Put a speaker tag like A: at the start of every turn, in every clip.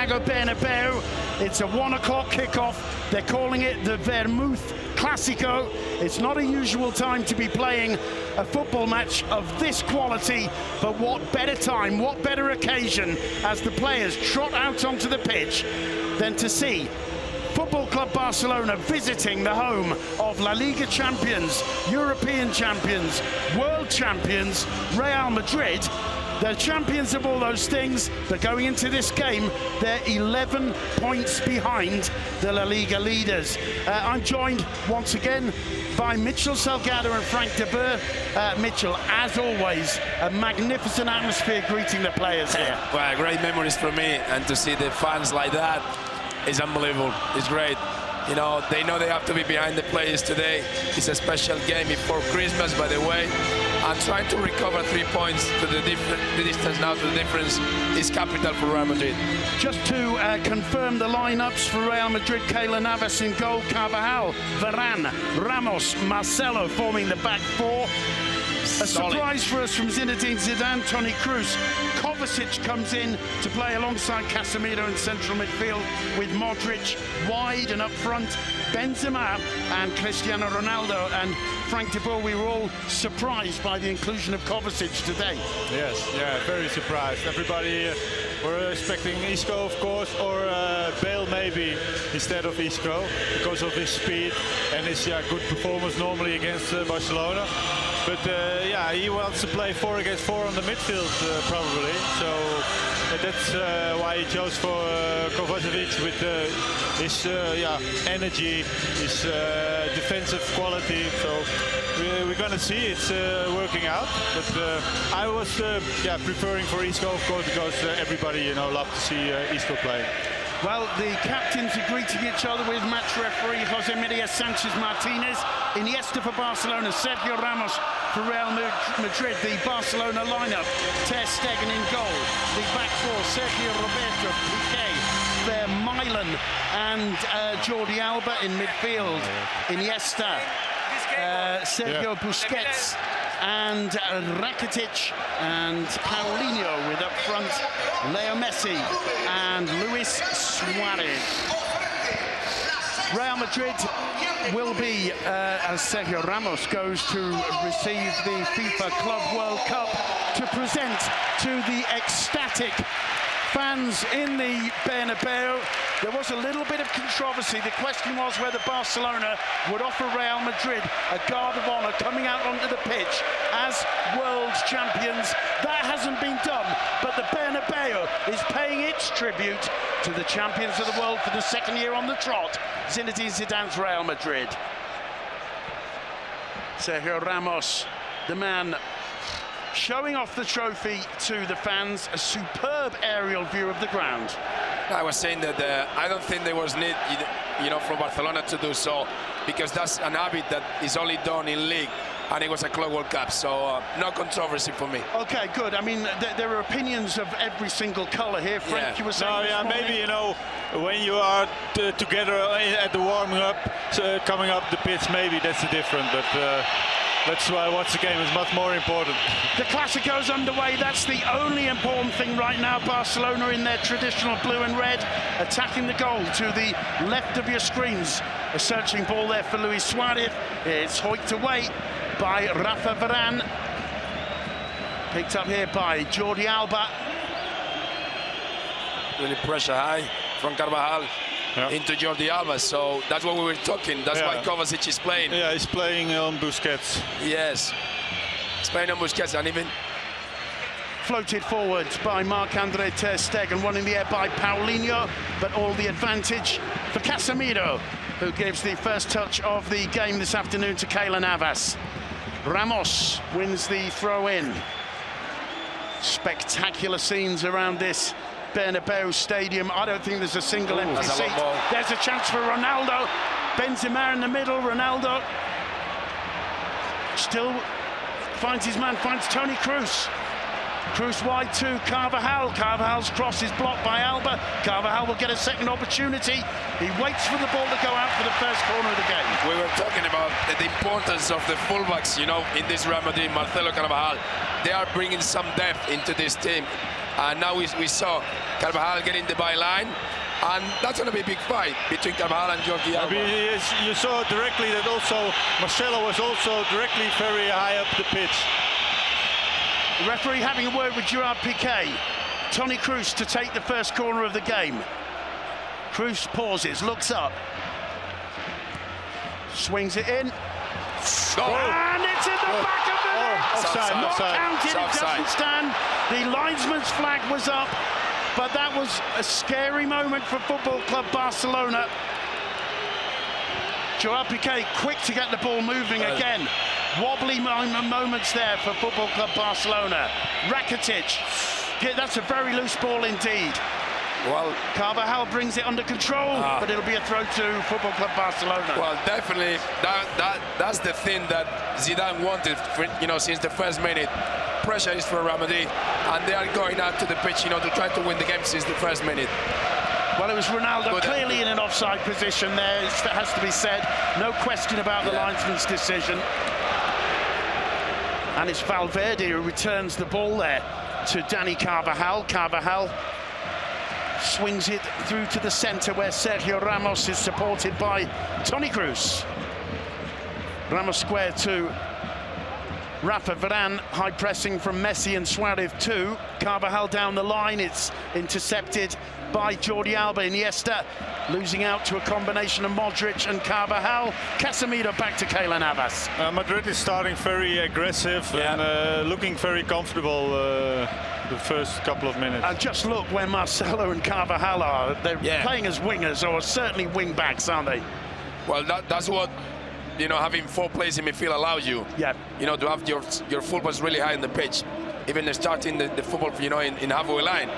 A: Santiago Bernabeu. It's a 1 o'clock kickoff. They're calling it the Vermouth Classico. It's not a usual time to be playing a football match of this quality, but what better time, what better occasion as the players trot out onto the pitch than to see Football Club Barcelona visiting the home of La Liga champions, European champions, world champions, Real Madrid. They're champions of all those things, but going into this game, they're 11 points behind the La Liga leaders. I'm joined once again by Mitchell Salgado and Frank de Boer. Mitchell, as always, a magnificent atmosphere greeting the players here.
B: Well, great memories for me, and to see the fans like that is unbelievable. It's great. You know they have to be behind the players today. It's a special game before Christmas, by the way. And trying to recover 3 points to the distance now, to the difference is capital for Real Madrid.
A: Just to confirm the lineups for Real Madrid: Keylor Navas in goal, Carvajal, Varane, Ramos, Marcelo forming the back four. A surprise for us from Zinedine Zidane, Toni Kroos. Kovacic comes in to play alongside Casemiro in central midfield, with Modric wide and up front, Benzema and Cristiano Ronaldo. And Frank de Boer, we were all surprised by the inclusion of Kovacic today.
C: Yes, yeah, very surprised. Everybody were expecting Isco, of course, or Bale maybe instead of Isco, because of his speed and his good performance normally against Barcelona. But yeah, he wants to play 4 against 4 on the midfield probably. So that's why he chose for Kovacic with his energy, his defensive quality. So we're gonna see it's working out. But I was preferring for Isco, of course, because everybody love to see Isco play.
A: Well, the captains are greeting each other with match referee Jose Maria Sanchez Martinez. Iniesta for Barcelona, Sergio Ramos for Real Madrid. The Barcelona lineup: Ter Stegen in goal. The back four: Sergio Roberto, Piqué, Vermaelen and Jordi Alba in midfield. Iniesta, Sergio Busquets and Rakitic, and Paulinho with up front Leo Messi and Luis Suarez. Real Madrid will be, as Sergio Ramos goes to receive the FIFA Club World Cup, to present to the ecstatic fans in the Bernabeu. There was a little bit of controversy. The question was whether Barcelona would offer Real Madrid a guard of honor coming out onto the pitch as world champions. That hasn't been done, but the Bernabeu is paying its tribute to the champions of the world for the second year on the trot, Zinedine Zidane's Real Madrid. Sergio Ramos, the man showing off the trophy to the fans. A superb aerial view of the ground.
B: I was saying that I don't think there was need, for Barcelona to do so, because that's an habit that is only done in league, and it was a Club World Cup, so no controversy for me.
A: Okay, good. I mean, there are opinions of every single colour here. Frank, you were saying.
C: No, maybe when you are together at the warming up, coming up the pitch, maybe that's the difference. But that's why watch the game is much more important.
A: The Clasico's underway. That's the only important thing right now. Barcelona in their traditional blue and red, attacking the goal to the left of your screens. A searching ball there for Luis Suarez. It's hoiked away by Rafa Varane. Picked up here by Jordi Alba.
B: Really pressure high from Carvajal into Jordi Alba, so that's what we were talking. That's why Kovacic is playing.
C: Yeah, he's playing on Busquets.
B: Yes, he's playing on Busquets, and even
A: floated forwards by Marc-Andre Ter Stegen, one in the air by Paulinho, but all the advantage for Casemiro, who gives the first touch of the game this afternoon to Keylor Navas. Ramos wins the throw-in. Spectacular scenes around this Bernabeu Stadium. I don't think there's a single empty seat. There's a chance for Ronaldo. Benzema in the middle. Ronaldo still finds his man, finds Toni Kroos. Kroos wide to Carvajal. Carvajal's cross is blocked by Alba. Carvajal will get a second opportunity. He waits for the ball to go out for the first corner of the game.
B: We were talking about the importance of the fullbacks, in this Real Madrid. Marcelo, Carvajal, they are bringing some depth into this team. And now we saw Carvajal getting the byline, and that's going to be a big fight between Carvajal and Jordi Alba.
C: You saw directly that also Marcelo was also directly very high up the pitch.
A: The referee having a word with Gerard Piqué. Toni Kroos to take the first corner of the game. Kroos pauses, looks up, swings it in, and it's in the back of the net.
C: Offside,
A: Not
C: offside.
A: counted, it doesn't stand. The linesman's flag was up, but that was a scary moment for Football Club Barcelona. Gerard Piqué quick to get the ball moving again. Wobbly moments there for Football Club Barcelona. Rakitic, that's a very loose ball indeed.
B: Well,
A: Carvajal brings it under control, but it'll be a throw to Football Club Barcelona.
B: Well, definitely, that's the thing that Zidane wanted, since the first minute. Pressure is for Real Madrid, and they are going out to the pitch, to try to win the game since the first minute.
A: Well, it was Ronaldo clearly in an offside position there, it has to be said. No question about the linesman's decision. And it's Valverde who returns the ball there to Dani Carvajal. Carvajal swings it through to the centre where Sergio Ramos is supported by Toni Kroos. Ramos square to Rafa Varane, high pressing from Messi and Suarez too. Carvajal down the line, it's intercepted by Jordi Alba. Iniesta losing out to a combination of Modric and Carvajal. Casemiro back to Keylor Navas.
C: Madrid is starting very aggressive and looking very comfortable the first couple of minutes.
A: And just look where Marcelo and Carvajal are. They're playing as wingers, or certainly wing backs, aren't they?
B: Well, that's what having 4 players in midfield allows you.
A: Yeah.
B: To have your fullbacks really high in the pitch, even starting the football, in halfway line.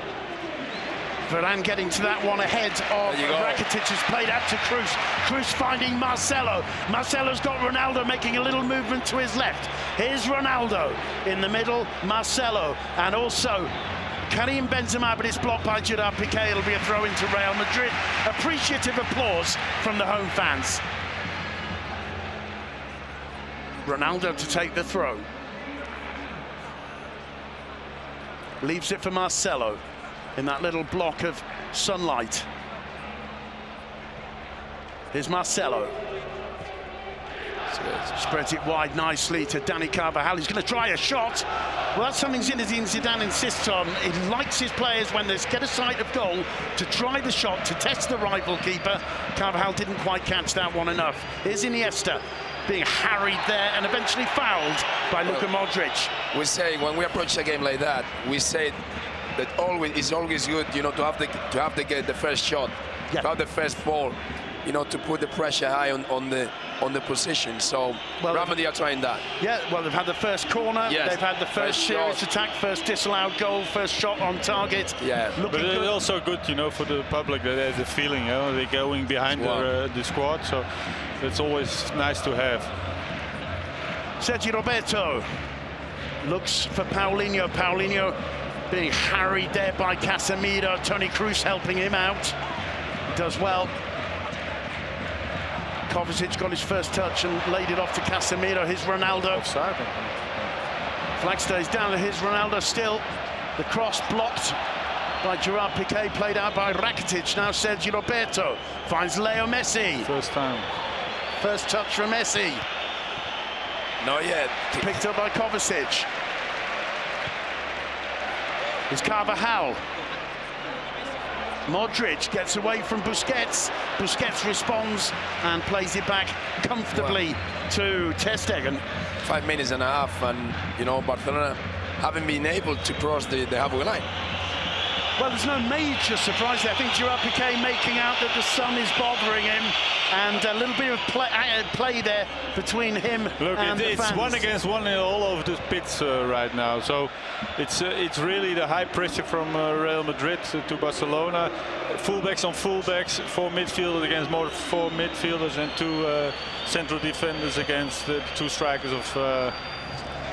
A: Varane getting to that one ahead of Rakitic, has played out to Kroos. Kroos finding Marcelo. Marcelo's got Ronaldo making a little movement to his left. Here's Ronaldo in the middle, Marcelo, and also Karim Benzema, but it's blocked by Gerard Piqué. It'll be a throw into Real Madrid. Appreciative applause from the home fans. Ronaldo to take the throw. Leaves it for Marcelo in that little block of sunlight. Here's Marcelo. Spreads it wide nicely to Dani Carvajal. He's going to try a shot. Well, that's something Zinedine Zidane insists on. He likes his players when they get a sight of goal to try the shot, to test the rival keeper. Carvajal didn't quite catch that one enough. Here's Iniesta being harried there and eventually fouled by Luka Modric.
B: We say when we approach a game like that, we say that it's always good, to have the first shot, to have the first ball, to put the pressure high on the position. So Real Madrid are trying that. Yeah,
A: well, they've had the first corner, they've had the first serious attack, first disallowed goal, first shot on target.
B: Yeah,
C: but it's also good, for the public that there's a feeling, they're going behind the squad, so it's always nice to have.
A: Sergi Roberto looks for Paulinho. Paulinho being harried there by Casemiro. Toni Kroos helping him out. He does well. Kovacic got his first touch and laid it off to Casemiro. Here's Ronaldo.
C: Offside.
A: Flag stays down. Here's Ronaldo still. The cross blocked by Gerard Piqué, played out by Rakitic. Now Sergi Roberto finds Leo Messi.
C: First time.
A: First touch from Messi.
B: Not yet.
A: Picked up by Kovacic. Here's Carvajal. Modric gets away from Busquets. Busquets responds and plays it back comfortably to Ter Stegen.
B: 5 minutes and a half, and Barcelona haven't been able to cross the halfway line.
A: Well, there's no major surprise there. I think Gerard Piqué making out that the sun is bothering him, and a little bit of play there between him and the fans.
C: It's 1 against 1 all over the pitch right now. So it's really the high pressure from Real Madrid to Barcelona. Fullbacks on fullbacks, 4 midfielders against 4 midfielders, and 2 central defenders against the 2 strikers of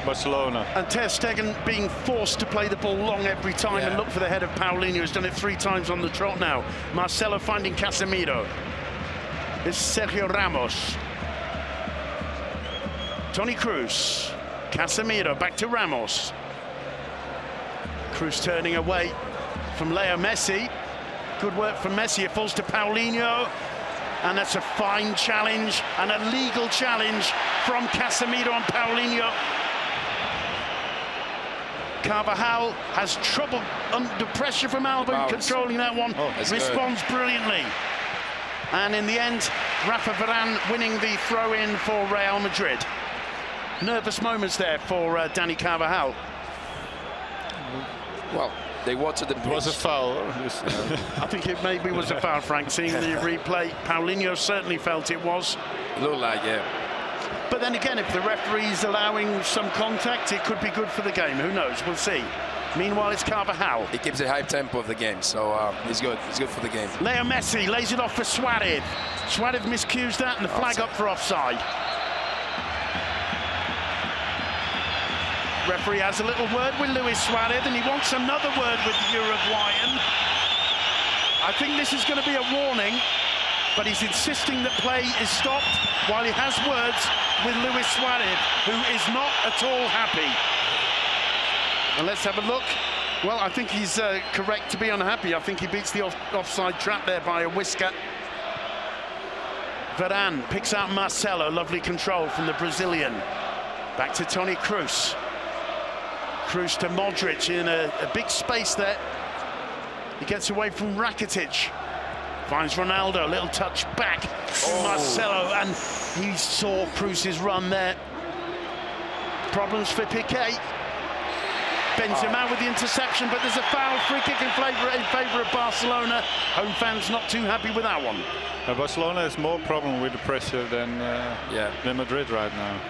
C: Barcelona.
A: And Ter Stegen being forced to play the ball long every time and look for the head of Paulinho, who's done it 3 times on the trot now. Marcelo finding Casemiro. It's Sergio Ramos. Toni Kroos. Casemiro back to Ramos. Kroos turning away. from Leo Messi. Good work from Messi. It falls to Paulinho. And that's a fine challenge and a legal challenge from Casemiro on Paulinho. Carvajal has trouble under pressure from Alba controlling that one. Responds brilliantly. And in the end, Rafa Varane winning the throw-in for Real Madrid. Nervous moments there for Dani Carvajal.
B: Well, they wanted the pitch.
C: It was a foul.
A: I think it maybe was a foul, Frank, seeing the replay. Paulinho certainly felt it was.
B: Looked like, yeah.
A: But then again, if the referee's allowing some contact, it could be good for the game. Who knows? We'll see. Meanwhile, it's Carvajal.
B: He keeps a high tempo of the game, so he's good. He's good for the game.
A: Leo Messi lays it off for Suarez. Suarez miscues that, and the flag up for offside. Referee has a little word with Luis Suarez, and he wants another word with the Uruguayan. I think this is going to be a warning, but he's insisting that play is stopped while he has words with Luis Suarez, who is not at all happy. And let's have a look. Well, I think he's correct to be unhappy. I think he beats the offside trap there by a whisker. Varane picks out Marcelo. Lovely control from the Brazilian. Back to Toni Kroos. Kroos to Modric in a big space there. He gets away from Rakitic. Finds Ronaldo, a little touch back to Marcelo, and he saw Kroos's run there. Problems for Piqué. Benzema with the interception, but there's a foul, free kick in favour of Barcelona. Home fans not too happy with that one.
C: Barcelona has more problem with the pressure than Madrid right now.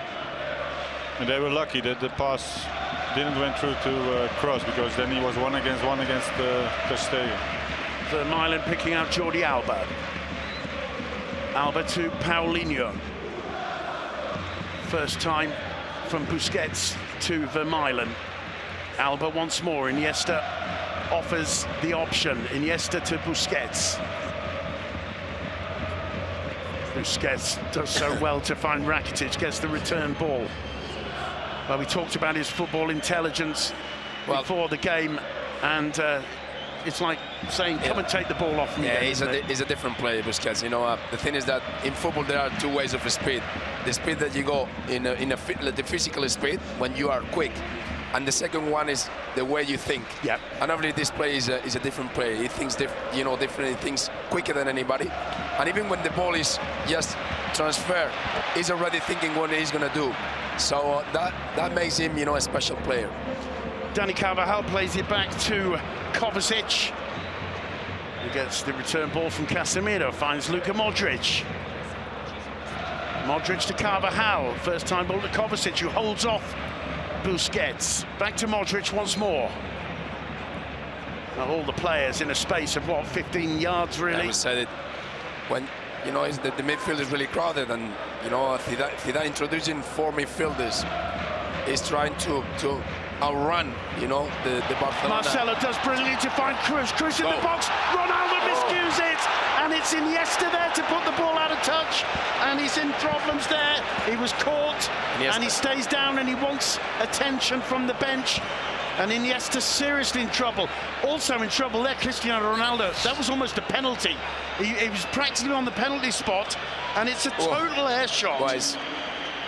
C: And they were lucky that the pass didn't went through to Kroos, because then he was one against Ter Stegen.
A: Vermaelen picking out Jordi Alba. Alba to Paulinho. First time from Busquets to Vermaelen. Alba once more. Iniesta offers the option. Iniesta to Busquets. Busquets does so well to find Rakitic, gets the return ball. Well, we talked about his football intelligence before the game, and it's like saying, come and take the ball off me.
B: Yeah, he's a different player, Busquets. You know, the thing is that in football there are two ways of speed. The speed that you go the physical speed when you are quick, and the second one is the way you think.
A: Yeah.
B: And obviously this player is a different player. He thinks different. He thinks quicker than anybody. And even when the ball is just transferred, he's already thinking what he's gonna do. So that makes him, a special player.
A: Dani Carvajal plays it back to Kovacic. He gets the return ball from Casemiro, finds Luka Modric. Modric to Carvajal, first time ball to Kovacic, who holds off Busquets. Back to Modric once more. Now all the players in a space of, 15 yards, really?
B: I said it. When, the midfield is really crowded, and, Zidane introducing 4 midfielders is trying to outrun, the Barcelona.
A: Marcelo does brilliantly to find Kroos. Kroos in the box. Ronaldo miscues it, and it's Iniesta there to put the ball out of touch, and he's in problems there. He was caught, and he stays down, and he wants attention from the bench. And Iniesta seriously in trouble. Also in trouble there, Cristiano Ronaldo. That was almost a penalty. He was practically on the penalty spot, and it's a total air shot.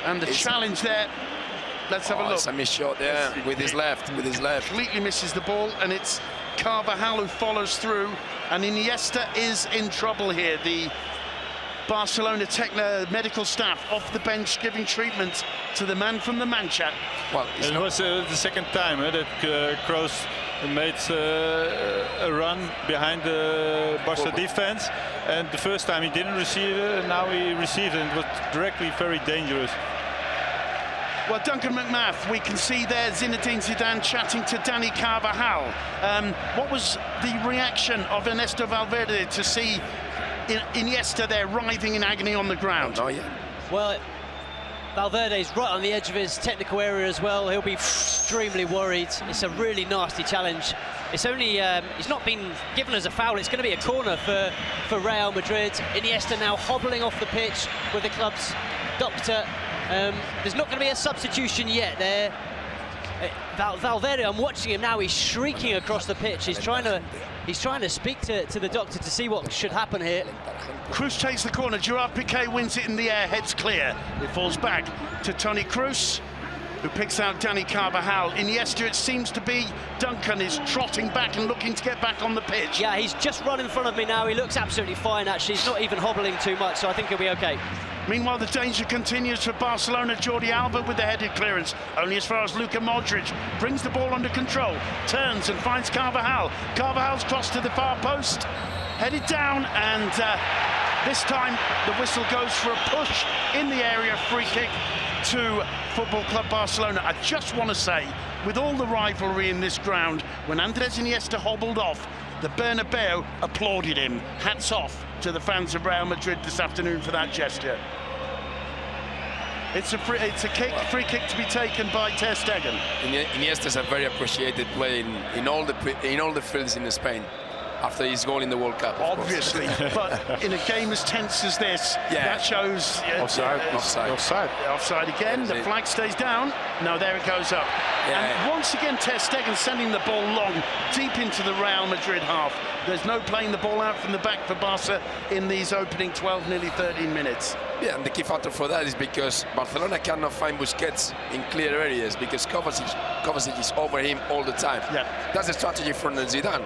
A: And the challenge there. Let's have a look.
B: It's a missed shot there with his left.
A: Completely misses the ball, and it's Carvajal who follows through, and Iniesta is in trouble here. The Barcelona medical staff off the bench giving treatment to the man from the Mancha.
C: Well, it was the second time that Kroos made a run behind the Barca defense, and the first time he didn't receive it, and now he received it, and it was directly very dangerous.
A: Well, Duncan McMath, we can see there Zinedine Zidane chatting to Dani Carvajal. What was the reaction of Ernesto Valverde to see Iniesta there writhing in agony on the ground?
D: Well, Valverde's right on the edge of his technical area as well. He'll be extremely worried. It's a really nasty challenge. It's only, it's not been given as a foul. It's going to be a corner for Real Madrid. Iniesta now hobbling off the pitch with the club's doctor. There's not going to be a substitution yet there. Valverde, I'm watching him now. He's shrieking across the pitch. He's trying to speak to the doctor to see what should happen here.
A: Cruz takes the corner. Gerard Piqué wins it in the air, heads clear. It falls back to Toni Kroos, who picks out Dani Carvajal. Iniesta, it seems to be Duncan is trotting back and looking to get back on the pitch.
D: Yeah, he's just run in front of me now. He looks absolutely fine, actually. He's not even hobbling too much, so I think he'll be okay.
A: Meanwhile, the danger continues for Barcelona. Jordi Alba with the headed clearance, only as far as Luka Modric. Brings the ball under control, turns and finds Carvajal. Carvajal's crossed to the far post, headed down, and this time the whistle goes for a push in the area, free kick to Football Club Barcelona. I just want to say, with all the rivalry in this ground, when Andres Iniesta hobbled off, the Bernabeu applauded him. Hats off to the fans of Real Madrid this afternoon for that gesture. It's a free kick to be taken by Ter Stegen.
B: Iniesta is a very appreciated player in all the fields in Spain after his goal in the World Cup.
A: Obviously, but in a game as tense as this, that shows...
C: Offside.
A: Offside again. The flag stays down. No, there it goes up. And once again, Ter Stegen sending the ball long, deep into the Real Madrid half. There's no playing the ball out from the back for Barca in these opening 12, nearly 13 minutes.
B: Yeah, and the key factor for that is because Barcelona cannot find Busquets in clear areas because Kovacic is over him all the time.
A: Yeah.
B: That's the strategy for Zidane.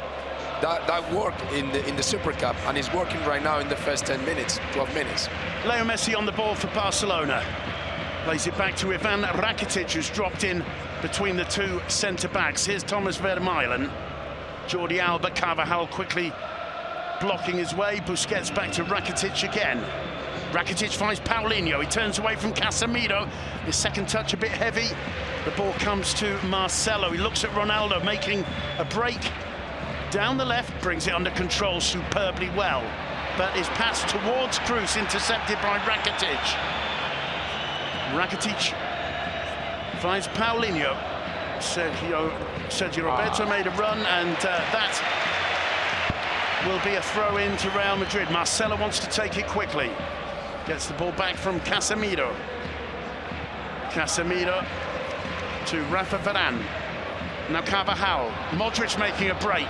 B: That worked in the Super Cup and is working right now in the first 10 minutes, 12 minutes.
A: Leo Messi on the ball for Barcelona. Plays it back to Ivan Rakitic, who's dropped in between the two centre-backs. Here's Thomas Vermaelen. Jordi Alba, Carvajal quickly blocking his way. Busquets back to Rakitic again. Rakitic finds Paulinho. He turns away from Casemiro. His second touch a bit heavy. The ball comes to Marcelo. He looks at Ronaldo making a break down the left, brings it under control superbly well, but is passed towards Kroos, intercepted by Rakitic. Rakitic finds Paulinho. Sergio Roberto made a run, and that will be a throw-in to Real Madrid. Marcelo wants to take it quickly. Gets the ball back from Casemiro. Casemiro to Rafa Varane. Now Carvajal. Modric making a break.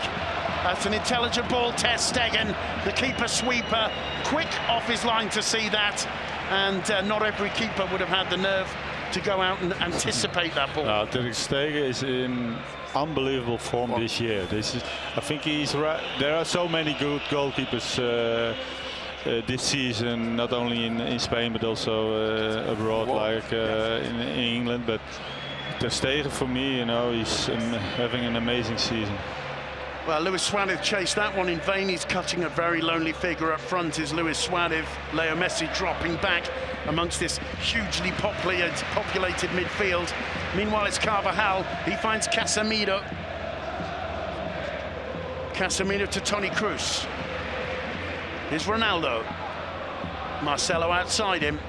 A: That's an intelligent ball. Ter Stegen, the keeper sweeper, quick off his line to see that, and not every keeper would have had the nerve to go out and anticipate that ball.
C: Ter Stegen is in unbelievable form this year. I think he's right. There are so many good goalkeepers this season, not only in Spain but also abroad, like in England. But Ter Stegen, for me, you know, he's having an amazing season.
A: Well, Luis Suarez chased that one in vain. He's cutting a very lonely figure up front is Luis Suarez. Leo Messi dropping back amongst this hugely populated midfield. Meanwhile, it's Carvajal. He finds Casemiro. Casemiro to Toni Kroos. Here's Ronaldo. Marcelo outside him.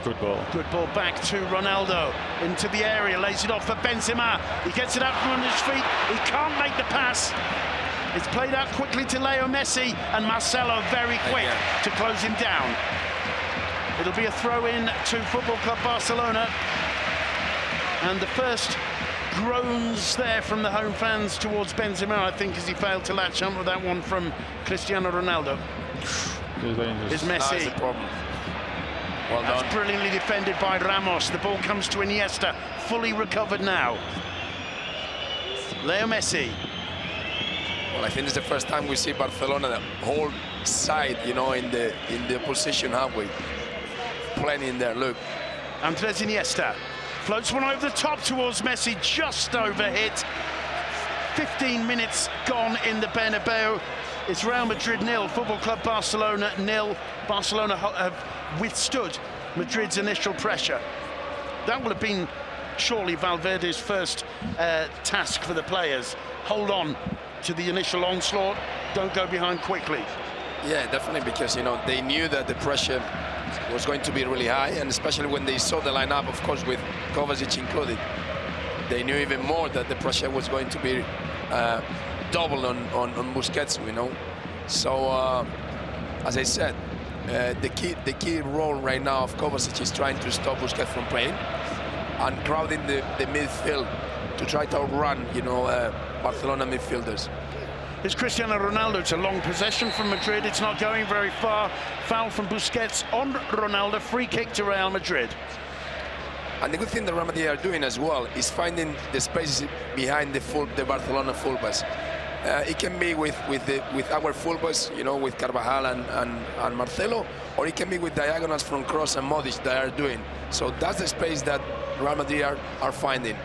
C: Good ball.
A: Good ball back to Ronaldo. Into the area, lays it off for Benzema. He gets it out from under his feet. He can't make the pass. It's played out quickly to Leo Messi, and Marcelo very quick to close him down. It'll be a throw-in to Football Club Barcelona. And the first groans there from the home fans towards Benzema, I think, as he failed to latch on with that one from Cristiano Ronaldo. Is Messi.
B: That's the problem. Well
A: That's
B: done.
A: brilliantly defended by Ramos. The ball comes to Iniesta, fully recovered now. Leo Messi.
B: Well, I think it's the first time we see Barcelona, the whole side, you know, in the opposition halfway, playing in there. Look.
A: Andres Iniesta floats one over the top towards Messi, just overhit. 15 minutes gone in the Bernabeu. It's Real Madrid 0, Football Club Barcelona 0. Barcelona have withstood Madrid's initial pressure. That will have been surely Valverde's first task for the players. Hold on to the initial onslaught, don't go behind quickly.
B: Yeah, definitely, because, you know, they knew that the pressure was going to be really high, and especially when they saw the lineup, of course, with Kovacic included, they knew even more that the pressure was going to be double on Busquets, you know. So, as I said, the key role right now of Kovacic is trying to stop Busquets from playing. and crowding the midfield to try to outrun, you know, Barcelona midfielders.
A: It's Cristiano Ronaldo. It's a long possession from Madrid. It's not going very far. Foul from Busquets on Ronaldo. Free kick to Real Madrid.
B: And the good thing that Real Madrid are doing as well is finding the spaces behind the Barcelona fullbacks. It can be with our fullbacks, you know, with Carvajal and Marcelo, or it can be with diagonals from Kroos and Modric that are doing. So that's the space that Real Madrid are finding.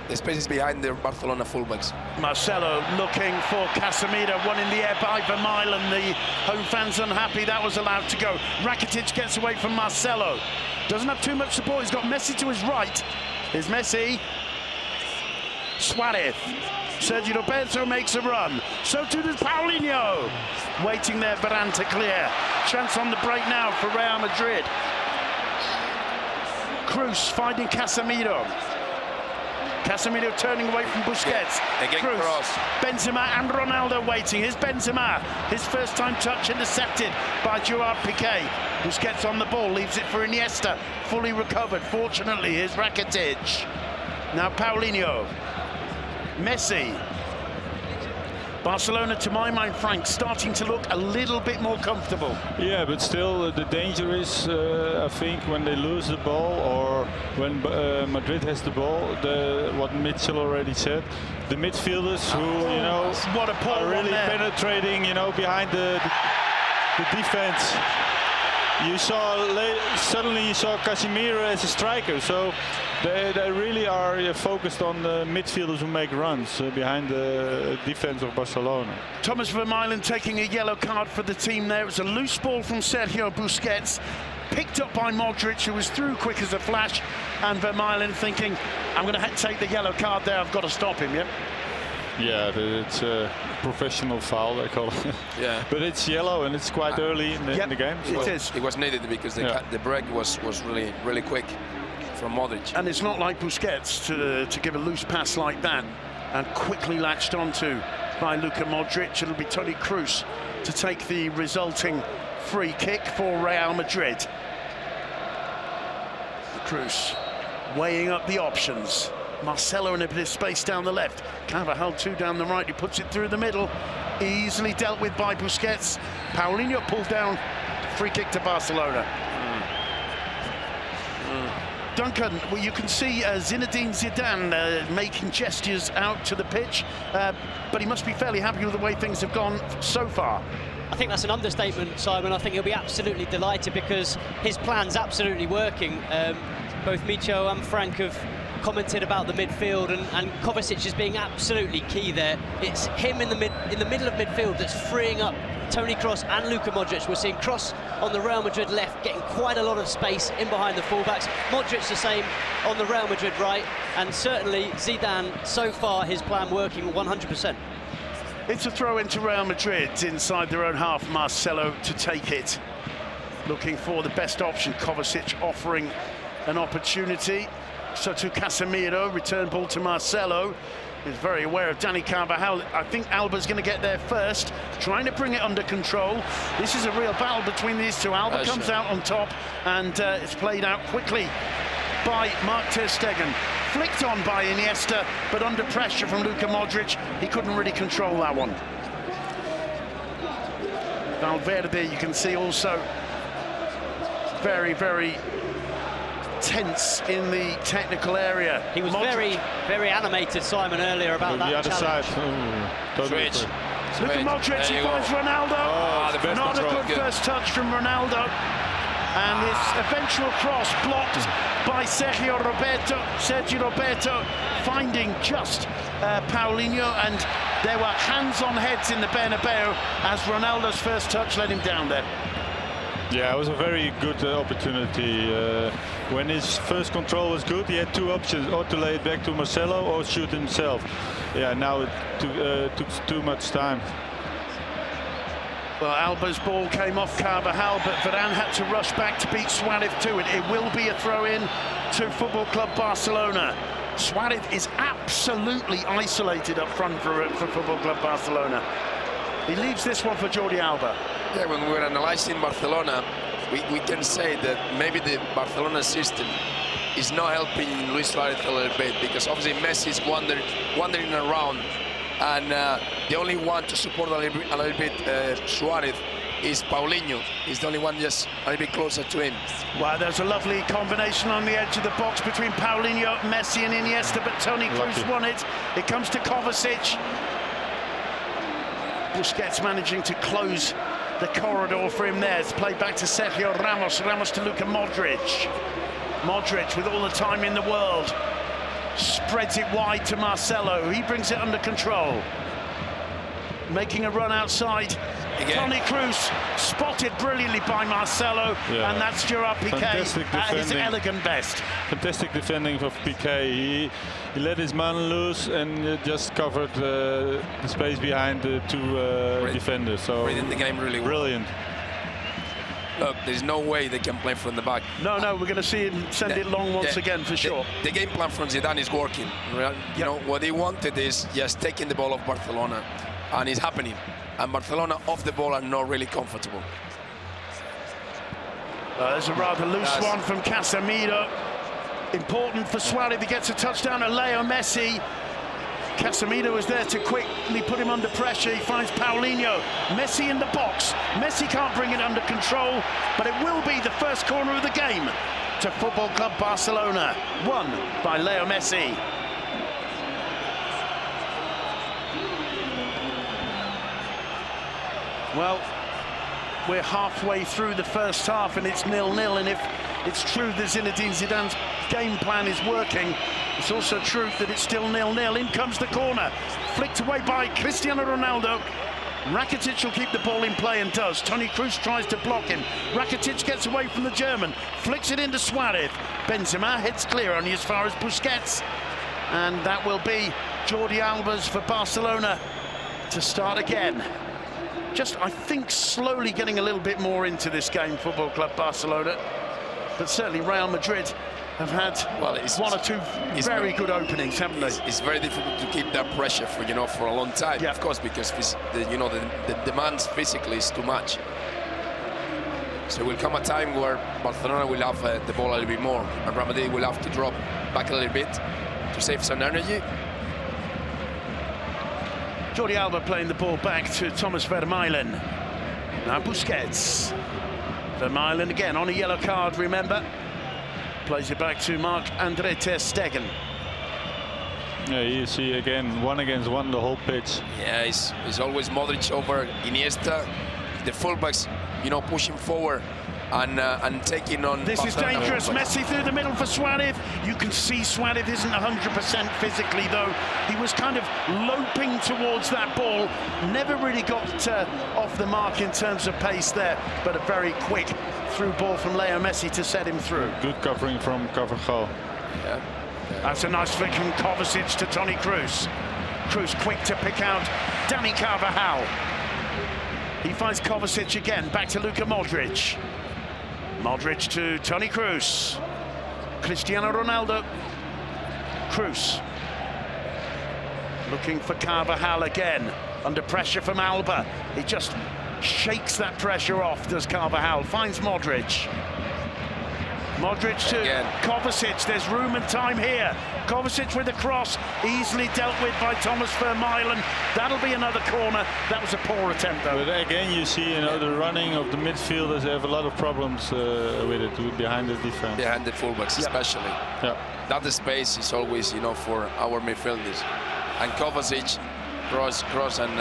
B: The spaces behind the Barcelona fullbacks.
A: Marcelo looking for Casemiro, one in the air by Vermaelen. The home fans unhappy that was allowed to go. Rakitic gets away from Marcelo. Doesn't have too much support. He's got Messi to his right. Here's Messi. Suarez. Sergio Roberto makes a run. So too does Paulinho. Waiting there, Varane to clear. Chance on the break now for Real Madrid. Cruz finding Casemiro. Casemiro turning away from Busquets.
B: Again, Kroos.
A: Benzema and Ronaldo waiting. Here's Benzema. His first time touch intercepted by Gerard Piqué. Busquets on the ball, leaves it for Iniesta. Fully recovered, fortunately. Here's Rakitic. Now Paulinho. Messi. Barcelona, to my mind, Frank, starting to look a little bit more comfortable.
C: Yeah, but still the danger is, I think, when they lose the ball or when Madrid has the ball, what Mitchell already said, the midfielders who, you know,
A: what a
C: are really penetrating, you know, behind the defense. You saw, suddenly you saw Casemiro as a striker, so they really are focused on the midfielders who make runs behind the defense of Barcelona.
A: Thomas Vermaelen taking a yellow card for the team there. It was a loose ball from Sergio Busquets, picked up by Modric, who was through quick as a flash, and Vermaelen thinking, I'm going to take the yellow card there, I've got to stop him, yeah?
C: Yeah, it's a professional foul, they call it.
B: Yeah.
C: But it's yellow and it's quite early in the game.
A: It is.
B: It was needed because the break was really quick from Modric.
A: And it's not like Busquets to give a loose pass like that and quickly latched onto by Luka Modric. It'll be Toni Kroos to take the resulting free kick for Real Madrid. Kroos weighing up the options. Marcelo in a bit of space down the left. Carvajal too down the right. He puts it through the middle. Easily dealt with by Busquets. Paulinho pulled down. Free kick to Barcelona. Duncan, well, you can see Zinedine Zidane making gestures out to the pitch, but he must be fairly happy with the way things have gone so far.
D: I think that's an understatement, Simon. I think he'll be absolutely delighted because his plan's absolutely working. Both Micho and Frank have commented about the midfield, and Kovacic is being absolutely key there. It's him in the middle of midfield that's freeing up Toni Kroos and Luka Modric. We're seeing Kroos on the Real Madrid left getting quite a lot of space in behind the fullbacks. Modric the same on the Real Madrid right, and certainly Zidane, so far his plan working 100%.
A: It's a throw into Real Madrid inside their own half. Marcelo to take it, looking for the best option. Kovacic offering an opportunity. So to Casemiro, return ball to Marcelo. He's very aware of Dani Carvajal. I think Alba's going to get there first, trying to bring it under control. This is a real battle between these two. Alba comes out on top, and it's played out quickly by Mark ter Stegen. Flicked on by Iniesta, but under pressure from Luka Modric, he couldn't really control that one. Valverde, you can see also very, very tense in the technical area.
D: He was very animated, Simon, earlier about that
C: the other
D: challenge.
C: side. Totally.
A: Look at Modric, he finds Ronaldo.
B: Oh,
A: not a good first touch from Ronaldo. And his eventual cross blocked by Sergio Roberto, finding just Paulinho, and there were hands on heads in the Bernabeu as Ronaldo's first touch let him down there.
C: Yeah, it was a very good opportunity. When his first control was good, he had two options, or to lay it back to Marcelo or shoot himself. Yeah, now it took too much time.
A: Well, Alba's ball came off Carvajal, but Varane had to rush back to beat Suarez to it. It will be a throw-in to Football Club Barcelona. Suarez is absolutely isolated up front for Football Club Barcelona. He leaves this one for Jordi Alba.
B: Yeah, when we're analyzing Barcelona, we can say that maybe the Barcelona system is not helping Luis Suarez a little bit, because obviously Messi is wandering around, and the only one to support a little bit Suarez is Paulinho. He's the only one just a little bit closer to him.
A: Well, there's a lovely combination on the edge of the box between Paulinho, Messi and Iniesta, but Toni Kroos won it. It comes to Kovacic. Busquets managing to close the corridor for him there. It's played back to Sergio Ramos. Ramos to Luka Modric. Modric, with all the time in the world, spreads it wide to Marcelo. He brings it under control. Making a run outside. Toni Kroos spotted brilliantly by Marcelo, and that's Gerard Piqué at his elegant best.
C: Fantastic defending of Piqué. He let his man loose and just covered the space behind the two defenders. So
B: reading the game really well.
C: Brilliant.
B: Look, there's no way they can play from the back.
A: No, we're going to see him send it long once again for sure.
B: The game plan from Zidane is working. You know, what he wanted is just taking the ball off Barcelona, and it's happening. And Barcelona off the ball are not really comfortable.
A: There's a rather loose one from Casemiro. Important for Suarez. He gets a touchdown to Leo Messi. Casemiro is there to quickly put him under pressure. He finds Paulinho. Messi in the box. Messi can't bring it under control, but it will be the first corner of the game to Football Club Barcelona, won by Leo Messi. Well, we're halfway through the first half and it's 0-0, and if it's true that Zinedine Zidane's game plan is working, it's also true that it's still 0-0. In comes the corner, flicked away by Cristiano Ronaldo. Rakitic will keep the ball in play and does. Toni Kroos tries to block him. Rakitic gets away from the German, flicks it into Suarez. Benzema heads clear only as far as Busquets. And that will be Jordi Alba's for Barcelona to start again. Just, I think, slowly getting a little bit more into this game, Football Club Barcelona. But certainly Real Madrid have had one or two very good openings, haven't they?
B: It's very difficult to keep that pressure for, you know, for a long time. Yeah, of course, because you know, the demands physically is too much. So it will come a time where Barcelona will have the ball a little bit more, and Real Madrid will have to drop back a little bit to save some energy.
A: Jordi Alba playing the ball back to Thomas Vermaelen. Now Busquets. Vermaelen again on a yellow card, remember. Plays it back to Marc-Andre ter Stegen.
C: Yeah, you see again, 1 against 1 the whole pitch.
B: Yeah, it's always Modric over Iniesta. The fullbacks, you know, pushing forward and taking on.
A: This is dangerous. Messi through the middle for Suarez. You can see Suarez isn't 100% physically, though. He was kind of loping towards that ball. Never really got off the mark in terms of pace there, but a very quick through ball from Leo Messi to set him through.
C: Good covering from Carvajal.
B: Yeah.
A: That's a nice flick from Kovacic to Toni Kroos. Kroos quick to pick out Dani Carvajal. He finds Kovacic again, back to Luka Modric. Modric to Toni Kroos. Cristiano Ronaldo. Kroos. Looking for Carvajal again. Under pressure from Alba. He just shakes that pressure off, does Carvajal. Finds Modric. Modric to Kovacic. There's room and time here. Kovacic with a cross, easily dealt with by Thomas Vermaelen. That'll be another corner. That was a poor attempt, though.
C: But again, you see, you know, the running of the midfielders have a lot of problems with it, behind the defense.
B: Behind the fullbacks, especially.
C: Yeah.
B: That space is always, you know, for our midfielders. And Kovacic, Kroos and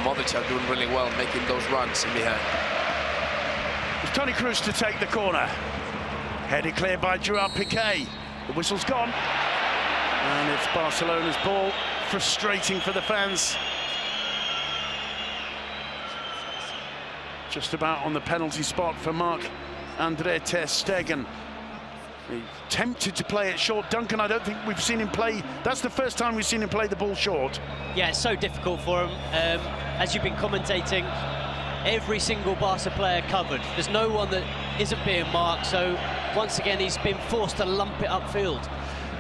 B: Modric are doing really well, making those runs in behind.
A: It's Toni Kroos to take the corner. Headed clear by Gerard Piqué. The whistle's gone. And it's Barcelona's ball. Frustrating for the fans. Just about on the penalty spot for Marc-Andre ter Stegen. He tempted to play it short. Duncan, I don't think we've seen him play. That's the first time we've seen him play the ball short.
D: Yeah, it's so difficult for him. As you've been commentating, every single Barca player covered. There's no one that isn't being marked, so once again he's been forced to lump it upfield.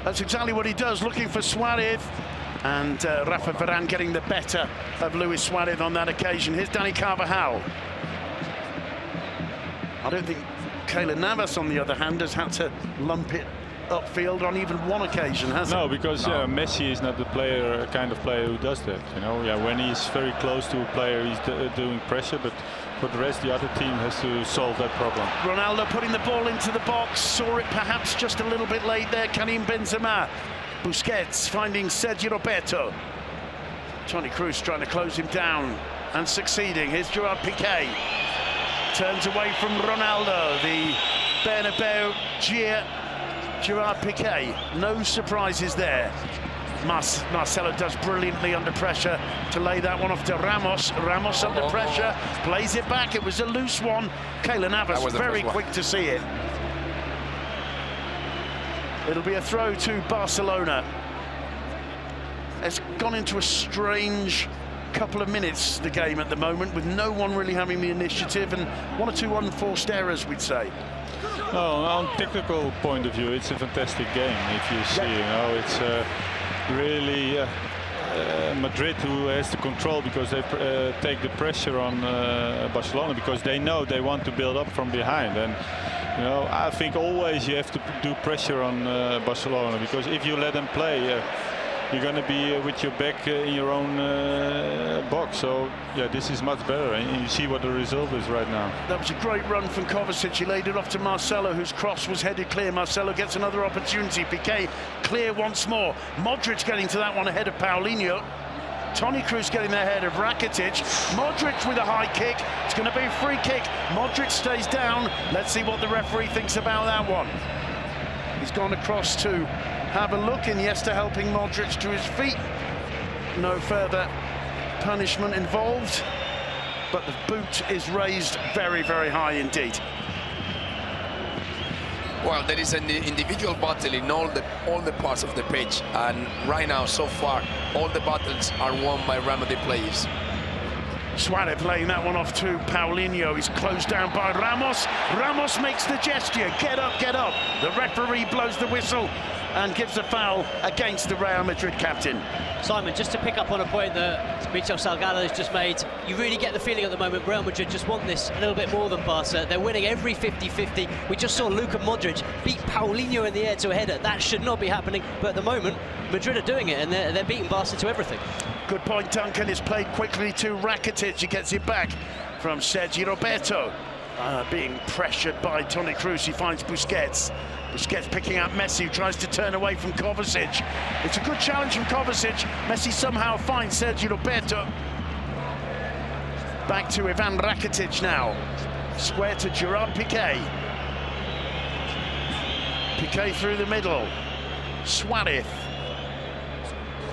A: That's exactly what he does, looking for Suarez. And Rafa Varane getting the better of Luis Suarez on that occasion. Here's Dani Carvajal. I don't think Keylor Navas, on the other hand, has had to lump it upfield on even one occasion, has
C: No,
A: it?
C: because Messi is not the kind of player who does that. You know, when he's very close to a player, he's doing pressure, but for the rest, the other team has to solve that problem.
A: Ronaldo putting the ball into the box, saw it perhaps just a little bit late there. Karim Benzema, Busquets finding Sergio Roberto. Toni Kroos trying to close him down and succeeding. Here's Gerard Piqué. Turns away from Ronaldo. The Bernabeu jeer. Gerard Piqué. No surprises there. Marcelo does brilliantly under pressure to lay that one off to Ramos. Ramos under pressure, plays it back. It was a loose one. Keylor Navas very quick to see it. It'll be a throw to Barcelona. It's gone into a strange couple of minutes, the game at the moment, with no one really having the initiative and one or two unforced errors, we'd say.
C: Oh, on technical point of view, it's a fantastic game. If you see, you know, it's really Madrid who has the control, because they take the pressure on Barcelona, because they know they want to build up from behind. And you know, I think always you have to do pressure on Barcelona, because if you let them play, you're going to be with your back in your own box. So yeah, this is much better, and you see what the result is right now.
A: That was a great run from Kovacic. He laid it off to Marcelo, whose cross was headed clear. Marcelo gets another opportunity. Piqué clear once more. Modric getting to that one ahead of Paulinho. Toni Kroos getting there ahead of Rakitic. Modric with a high kick. It's going to be a free kick. Modric stays down. Let's see what the referee thinks about that one. He's gone across to have a look. Iniesta helping Modric to his feet. No further punishment involved, but the boot is raised very, very high indeed.
B: Well, there is an individual battle in all the parts of the pitch, and right now, so far, all the battles are won by Real Madrid players.
A: Suarez laying that one off to Paulinho. He's closed down by Ramos. Ramos makes the gesture. Get up, get up. The referee blows the whistle and gives a foul against the Real Madrid captain.
D: Simon, just to pick up on a point that Michel Salgado has just made, you really get the feeling at the moment Real Madrid just want this a little bit more than Barca. They're winning every 50-50. We just saw Luka Modric beat Paulinho in the air to a header. That should not be happening, but at the moment, Madrid are doing it, and they're beating Barca to everything. Good
A: point, Duncan. Is played quickly to Rakitic. He gets it back from Sergio Roberto. Being pressured by Toni Kroos, he finds Busquets. Busquets picking out Messi, who tries to turn away from Kovacic. It's a good challenge from Kovacic. Messi somehow finds Sergio Roberto. Back to Ivan Rakitic now. Square to Gerard Piqué. Piqué through the middle. Suarez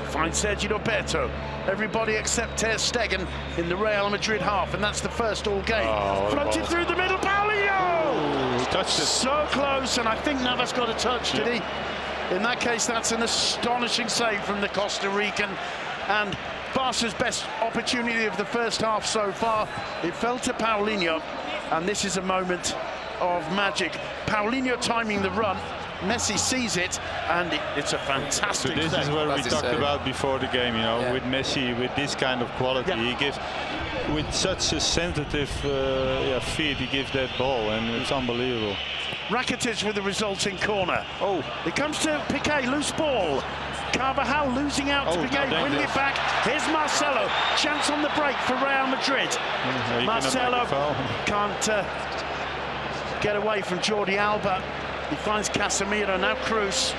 A: finds Sergio Roberto. Everybody except Ter Stegen in the Real Madrid half, and that's the first all game. Floated through the middle, Paulinho!
C: Touched it.
A: So close, and I think Navas got a touch, did he? In that case, that's an astonishing save from the Costa Rican, and Barca's best opportunity of the first half so far. It fell to Paulinho, and this is a moment of magic. Paulinho timing the run. Messi sees it, and it's a fantastic
C: So this is what we talked about before the game, you know, with Messi, with this kind of quality. He gives, with such a sensitive feet, he gives that ball, and it's unbelievable.
A: Rakitic with the resulting corner. Oh, it comes to Piqué, loose ball. Carvajal losing out to Piqué, winning it back. Here's Marcelo, chance on the break for Real Madrid. Marcelo can't get away from Jordi Alba. He finds Casemiro, now Kroos.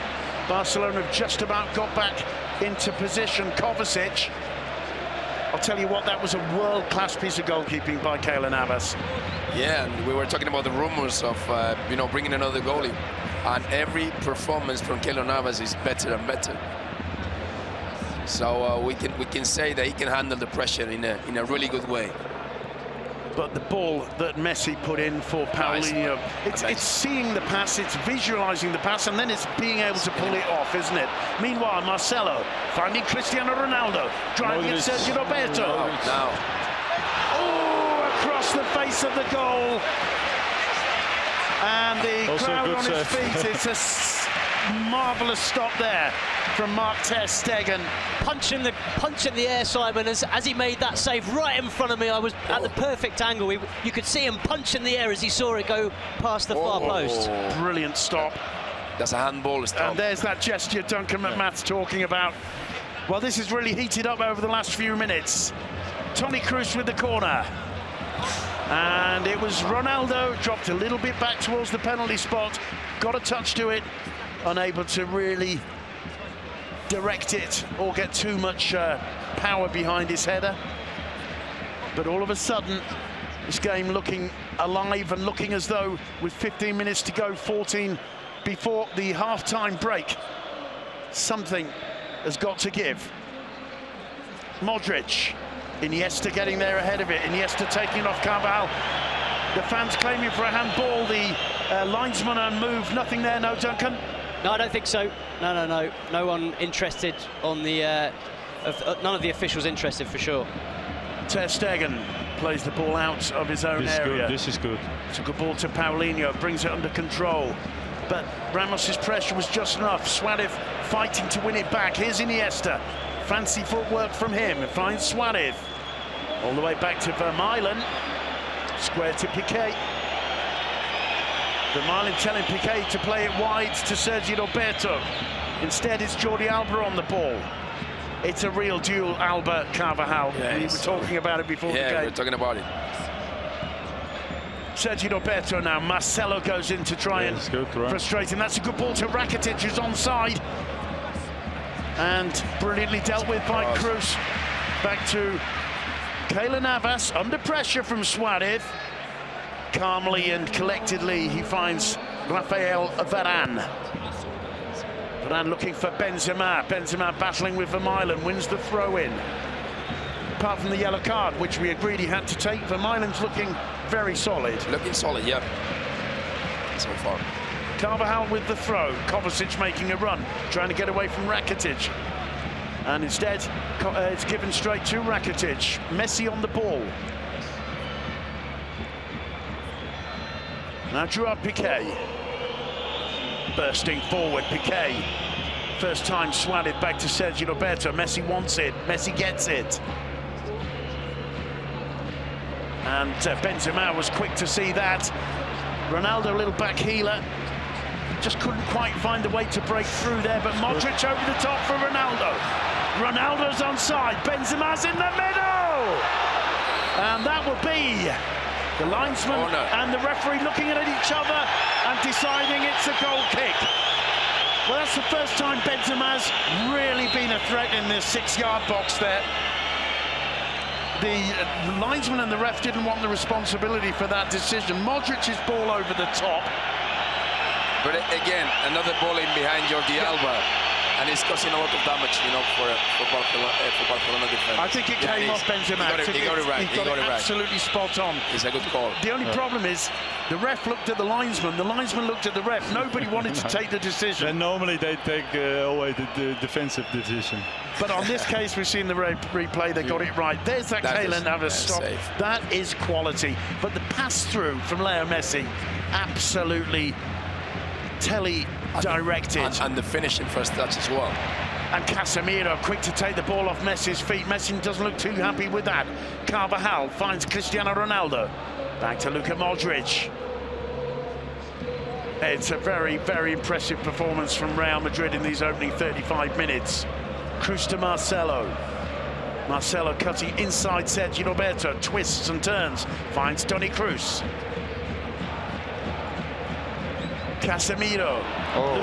A: Barcelona have just about got back into position. Kovacic. I'll tell you what, that was a world-class piece of goalkeeping by Keylor Navas.
B: Yeah, and we were talking about the rumors of, you know, bringing another goalie. And every performance from Keylor Navas is better and better. So we can say that he can handle the pressure in a really good way.
A: But the ball that Messi put in for Paulinho, it's seeing the pass, it's visualizing the pass, and then it's being able to pull it off, isn't it? Meanwhile, Marcelo finding Cristiano Ronaldo, driving at Sergio Roberto. Oh, across the face of the goal. And the crowd on his feet. It's a marvellous stop there from Mark Ter Stegen.
D: Punch in the air, Simon, as he made that save right in front of me. I was at the perfect angle. You could see him punch in the air as he saw it go past the far post.
A: Brilliant stop.
B: That's a handball stop.
A: And there's that gesture Duncan McMath's talking about. Well, this has really heated up over the last few minutes. Toni Kroos with the corner. And it was Ronaldo, dropped a little bit back towards the penalty spot, got a touch to it, unable to really direct it or get too much power behind his header. But all of a sudden, this game looking alive and looking as though with 15 minutes to go, 14 before the half-time break, something has got to give. Modric, Iniesta getting there ahead of it, Iniesta taking it off Carvajal. The fans claiming for a handball, the linesman unmoved, nothing there, no, Duncan?
D: No, I don't think so. No. No one interested on the, none of the officials interested for sure.
A: Ter Stegen plays the ball out of his own area.
C: This is good.
A: Took a ball to Paulinho, brings it under control. But Ramos's pressure was just enough. Suarez fighting to win it back. Here's Iniesta. Fancy footwork from him. Finds Suarez. All the way back to Vermaelen. Square to Piqué. Vermaelen telling Piqué to play it wide to Sergi Roberto. Instead, it's Jordi Alba on the ball. It's a real duel, Alba-Carvajal.
B: Yeah,
A: we were talking about it before the game.
B: Yeah, we're talking about it.
A: Sergi Roberto now. Marcelo goes in to try and frustrate him. That's a good ball to Rakitic, who's onside. And brilliantly dealt with by Kroos. Back to Keylor Navas, under pressure from Suarez. Calmly and collectedly, he finds Rafael Varane. Varane looking for Benzema. Benzema battling with Vermaelen, wins the throw-in. Apart from the yellow card, which we agreed he had to take, Vermaelen's looking very solid.
B: Looking solid, yeah. So far.
A: Carvajal with the throw. Kovacic making a run, trying to get away from Rakitic. And instead, it's given straight to Rakitic. Messi on the ball. Now Gerard Piqué. Bursting forward, Piqué. First time Suarez back to Sergi Roberto. Messi wants it, Messi gets it. And Benzema was quick to see that. Ronaldo, a little back healer. Just couldn't quite find the way to break through there, but Modric over the top for Ronaldo. Ronaldo's onside, Benzema's in the middle! And that will be the linesman and the referee looking at each other and deciding it's a goal kick. Well, that's the first time Benzema's really been a threat in this 6-yard box there. The linesman and the ref didn't want the responsibility for that decision. Modric's ball over the top.
B: But again, another ball in behind Jordi Alba, and it's causing a lot of damage, you know, for Barcelona defense.
A: I think it came off Benzema.
B: He got it right.
A: He got it absolutely spot on.
B: It's a good call.
A: The only problem is the ref looked at the linesman looked at the ref. Nobody wanted to take the decision.
C: And normally they take away the defensive decision.
A: But on this case, we've seen the replay, they got it right. There's that Keylor Navas stop.
B: Safe.
A: That is quality. But the pass through from Leo Messi, absolutely tele-directed.
B: And the finishing first touch as well.
A: And Casemiro quick to take the ball off Messi's feet. Messi doesn't look too happy with that. Carvajal finds Cristiano Ronaldo. Back to Luka Modric. It's a very, very impressive performance from Real Madrid in these opening 35 minutes. Kroos to Marcelo. Marcelo cutting inside Sergi Roberto. Twists and turns. Finds Toni Kroos. Casemiro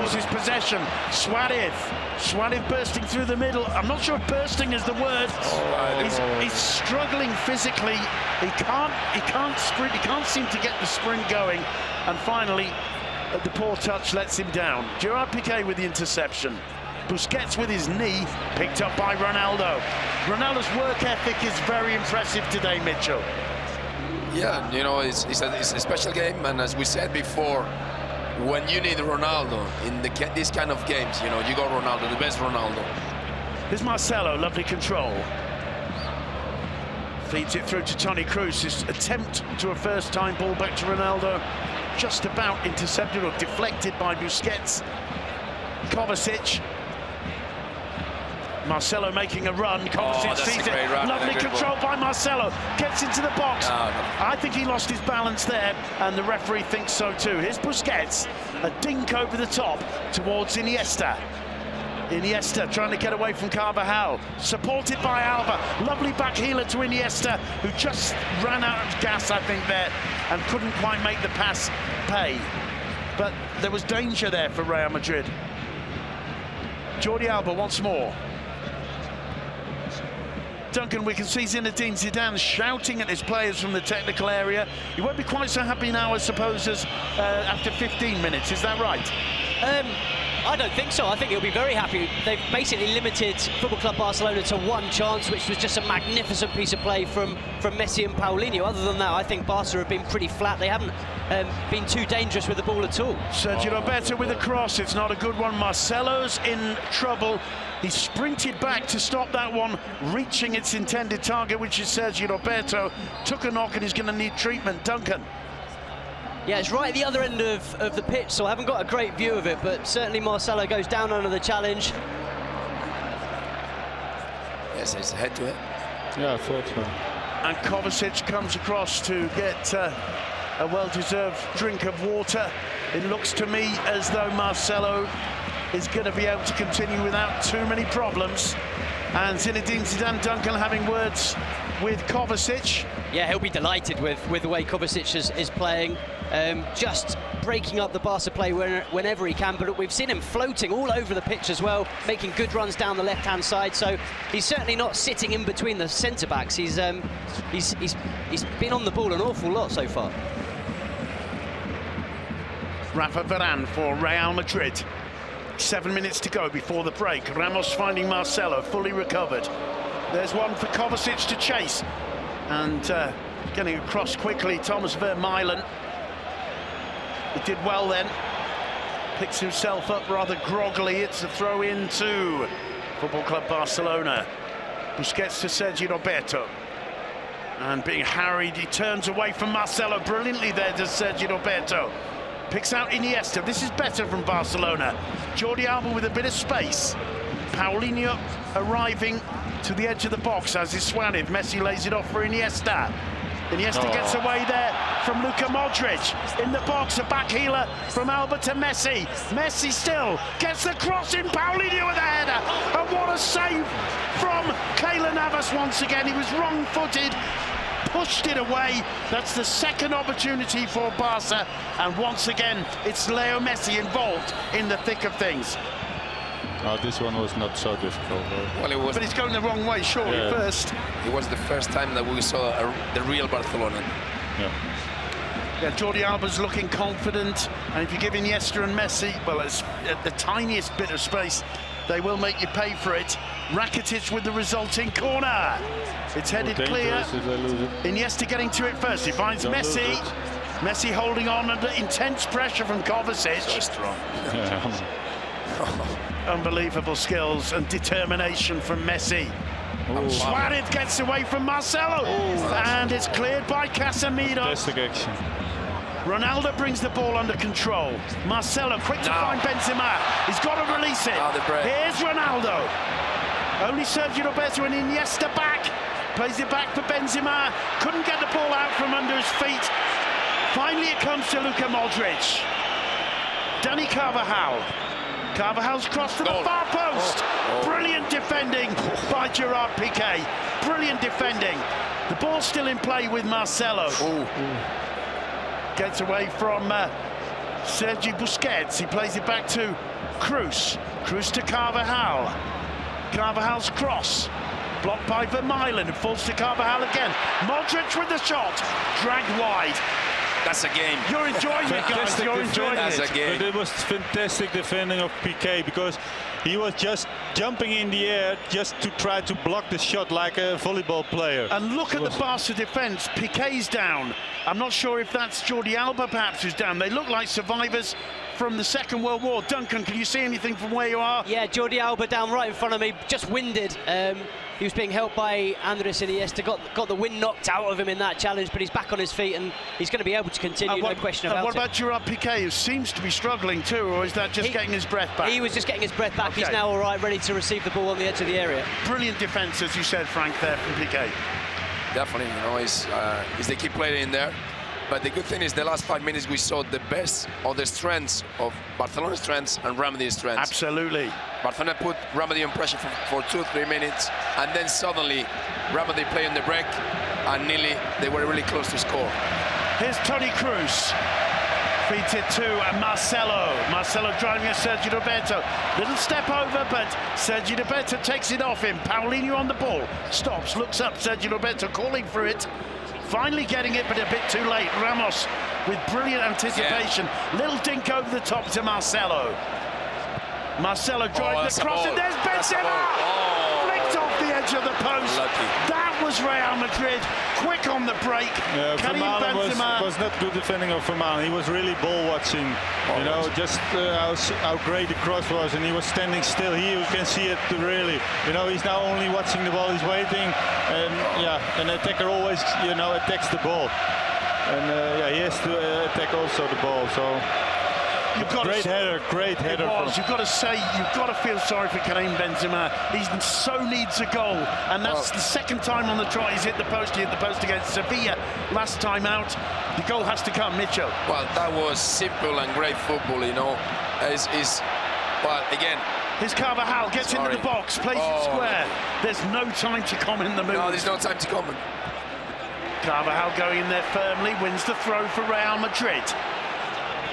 A: loses possession. Suarez bursting through the middle. I'm not sure if bursting is the word. He's struggling physically. He can't sprint. He can't seem to get the sprint going. And finally, the poor touch lets him down. Gerard Piqué with the interception. Busquets with his knee, picked up by Ronaldo. Ronaldo's work ethic is very impressive today, Mitchell.
B: Yeah, you know, it's a special game, and as we said before, when you need Ronaldo in these kind of games, you know, you got Ronaldo, the best Ronaldo.
A: Here's Marcelo, lovely control. Feeds it through to Toni Kroos. His attempt to a first-time ball back to Ronaldo, just about intercepted or deflected by Busquets. Kovacic. Marcelo making a run. Kovacic sees it.
B: Run,
A: Lovely control by Marcelo. Gets into the box. I think he lost his balance there, and the referee thinks so too. Here's Busquets. A dink over the top towards Iniesta. Iniesta trying to get away from Carvajal. Supported by Alba. Lovely back healer to Iniesta, who just ran out of gas, I think, there, and couldn't quite make the pass pay. But there was danger there for Real Madrid. Jordi Alba once more. Duncan, we can see Zinedine Zidane shouting at his players from the technical area. He won't be quite so happy now, I suppose, as after 15 minutes. Is that right?
D: I don't think so. I think he'll be very happy. They've basically limited Football Club Barcelona to one chance, which was just a magnificent piece of play from Messi and Paulinho. Other than that, I think Barca have been pretty flat. They haven't been too dangerous with the ball at all.
A: Sergio Roberto with a cross. It's not a good one. Marcelo's in trouble. He sprinted back to stop that one reaching its intended target, which is Sergio Roberto. Took a knock and he's going to need treatment. Duncan.
D: Yeah, it's right at the other end of the pitch, so I haven't got a great view of it, but certainly Marcelo goes down under the challenge.
B: Yes, it's head to it.
C: Yeah, I thought so.
A: And Kovacic comes across to get a well-deserved drink of water. It looks to me as though Marcelo is going to be able to continue without too many problems. And Zinedine Zidane, Duncan, having words with Kovacic.
D: Yeah, he'll be delighted with the way Kovacic is playing. Just breaking up the Barca play whenever he can, but we've seen him floating all over the pitch as well, making good runs down the left-hand side, so he's certainly not sitting in between the centre-backs. He's been on the ball an awful lot so far.
A: Rafa Varane for Real Madrid. 7 minutes to go before the break. Ramos finding Marcelo fully recovered. There's one for Kovacic to chase, and getting across quickly, Thomas Vermaelen. He did well then, picks himself up rather groggily. It's a throw in to Football Club Barcelona. Busquets to Sergio Roberto, and being harried, he turns away from Marcelo. Brilliantly there does Sergio Roberto. Picks out Iniesta. This is better from Barcelona. Jordi Alba with a bit of space. Paulinho arriving to the edge of the box, as is Suarez. Messi lays it off for Iniesta. Iniesta gets away there from Luka Modric. In the box, a back healer from Alba to Messi. Messi still gets the cross in. Paulinho with a header. And what a save from Keylor Navas once again. He was wrong-footed, pushed it away. That's the second opportunity for Barca, and once again it's Leo Messi involved in the thick of things.
C: This one was not so difficult.
B: Well, it was,
A: but it's going the wrong way, surely.
C: Yeah.
A: First,
B: it was the first time that we saw the real Barcelona.
A: Yeah, Jordi Alba's looking confident, and if you give Iniesta and Messi, well, it's at the tiniest bit of space, they will make you pay for it. Rakitic with the resulting corner. It's headed clear. Iniesta getting to it first. He finds Messi. Messi holding on under intense pressure from Kovacic.
B: So strong.
A: Unbelievable skills and determination from Messi. Suarez gets away from Marcelo. And it's cleared by Casemiro.
C: Fantastic action.
A: Ronaldo brings the ball under control. Marcelo quick to find Benzema. He's got to release it. Here's Ronaldo. Only Sergio Roberto and Iniesta back. Plays it back for Benzema. Couldn't get the ball out from under his feet. Finally it comes to Luka Modric. Dani Carvajal. Carvajal's cross to the far post. Brilliant defending by Gerard Piqué. Brilliant defending. The ball's still in play with Marcelo. Gets away from Sergi Busquets. He plays it back to Cruz. Cruz to Carvajal. Carvajal's cross. Blocked by Vermaelen. It falls to Carvajal again. Modric with the shot. Dragged wide.
B: That's a game.
A: You're enjoying it, guys. You're enjoying it.
B: That's a game.
C: But it was fantastic defending of Piqué, because he was just jumping in the air just to try to block the shot like a volleyball player.
A: And look at the Barca defence. Piqué's down. I'm not sure if that's Jordi Alba perhaps who's down. They look like survivors from the Second World War. Duncan, can you see anything from where you are?
D: Yeah, Jordi Alba down right in front of me, just winded. He was being helped by Andres Iniesta, got the wind knocked out of him in that challenge, but he's back on his feet and he's going to be able to continue, no question about it.
A: What about Gerard Piqué, who seems to be struggling too, or is that just getting his breath back?
D: He was just getting his breath back. Okay. He's now all right, ready to receive the ball on the edge of the area. Brilliant
A: defence, as you said, Frank, there from Piqué.
B: Definitely, you know, he's the key player in there. But the good thing is the last 5 minutes we saw the best of the strengths of Barcelona's strengths and Remedi's strengths.
A: Absolutely.
B: Barcelona put Remedi on pressure for 2-3 minutes, and then suddenly Remedi played on the break, and nearly they were really close to score.
A: Here's Toni Kroos. Feeds it to Marcelo. Marcelo driving at Sergio Roberto. Little step over, but Sergio Roberto takes it off him. Paulinho on the ball. Stops, looks up. Sergio Roberto calling for it. Finally getting it, but a bit too late. Ramos with brilliant anticipation. Yeah. Little dink over the top to Marcelo. Marcelo driving across, and there's Benzema! Flicked off the edge of the post.
B: Lucky.
A: That was Real Madrid, quick on the break.
C: Yeah, Benzema was not good defending of Vermaelen. He was really ball watching. You know, just how great the cross was, and he was standing still. Here you can see it really. You know, he's now only watching the ball. He's waiting, and yeah, an attacker always, you know, attacks the ball, and yeah, he has to attack also the ball. So. Great header.
A: You've got to say, you've got to feel sorry for Karim Benzema. He so needs a goal, and that's the second time on the trot he's hit the post. He hit the post against Sevilla last time out. The goal has to come, Mitchell.
B: Well, that was simple and great football, you know. Well, again.
A: Here's Carvajal, gets into the box, plays it square. There's no time to comment the move.
B: No, there's no time to comment.
A: Carvajal going in there firmly, wins the throw for Real Madrid.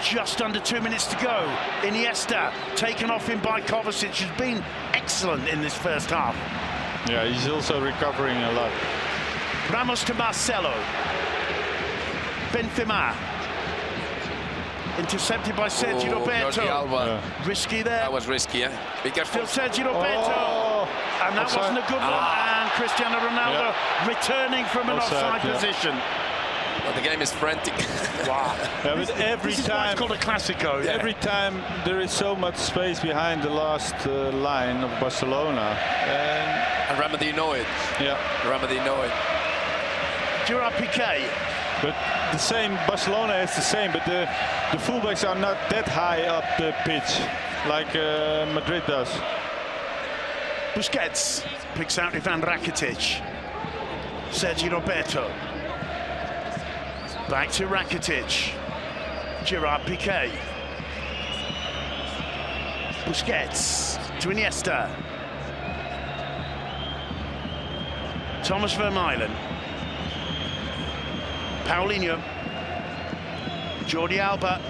A: Just under 2 minutes to go. Iniesta taken off him by Kovacic, who's been excellent in this first half.
C: Yeah, he's also recovering a lot.
A: Ramos to Marcelo. Benzema. Intercepted by Sergio Roberto. Risky there.
B: That was risky, yeah. Be careful.
A: Still Sergio Roberto. And that wasn't a good one. And Cristiano Ronaldo returning from an offside position.
B: Well, the game is frantic.
A: Wow.
C: Yeah, but every time
A: it's called a Classico.
C: Yeah. Every time there is so much space behind the last line of Barcelona.
B: And Remedi know it.
C: Yeah.
B: Remedi know it.
A: Gerard Piqué.
C: But the same, Barcelona is the same, but the fullbacks are not that high up the pitch like Madrid does.
A: Busquets picks out Ivan Rakitic. Sergio Roberto. Back to Rakitic. Gerard Piqué. Busquets to Iniesta. Thomas Vermaelen. Paulinho. Jordi Alba.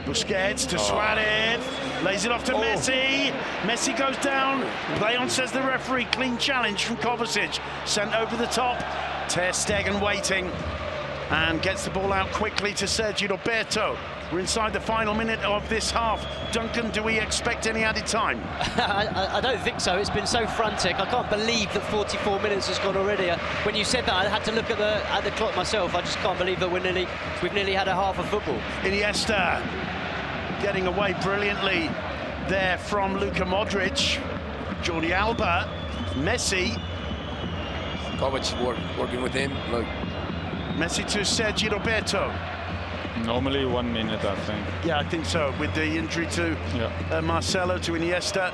A: Busquets to Suarez. Lays it off to Messi. Messi goes down. Play on, says the referee. Clean challenge from Kovacic. Sent over the top. Ter Stegen waiting and gets the ball out quickly to Sergio Roberto. We're inside the final minute of this half. Duncan, do we expect any added time?
D: I don't think so. It's been so frantic. I can't believe that 44 minutes has gone already. When you said that, I had to look at the clock myself. I just can't believe that we've nearly had a half of football.
A: Iniesta getting away brilliantly there from Luka Modric. Jordi Alba, Messi.
B: Kovacic working with him. Look.
A: Messi to Sergio Roberto.
C: Normally 1 minute, I think.
A: Yeah, I think so. With the injury to Marcelo, to Iniesta.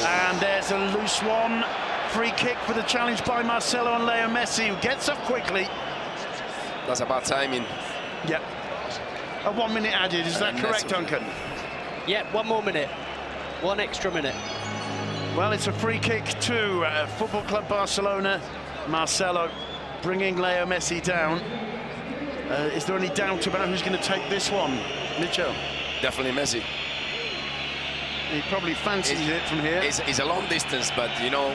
A: And there's a loose one. Free kick for the challenge by Marcelo and Leo Messi, who gets up quickly.
B: That's about timing.
A: Yep. A 1 minute added. Is that correct, Duncan?
D: Yep, 1 more minute. 1 extra minute.
A: Well, it's a free kick to Football Club Barcelona. Marcelo bringing Leo Messi down. Is there any doubt about who's going to take this one, Mitchell?
B: Definitely Messi.
A: He probably fancies it from here.
B: It's a long distance, but you know,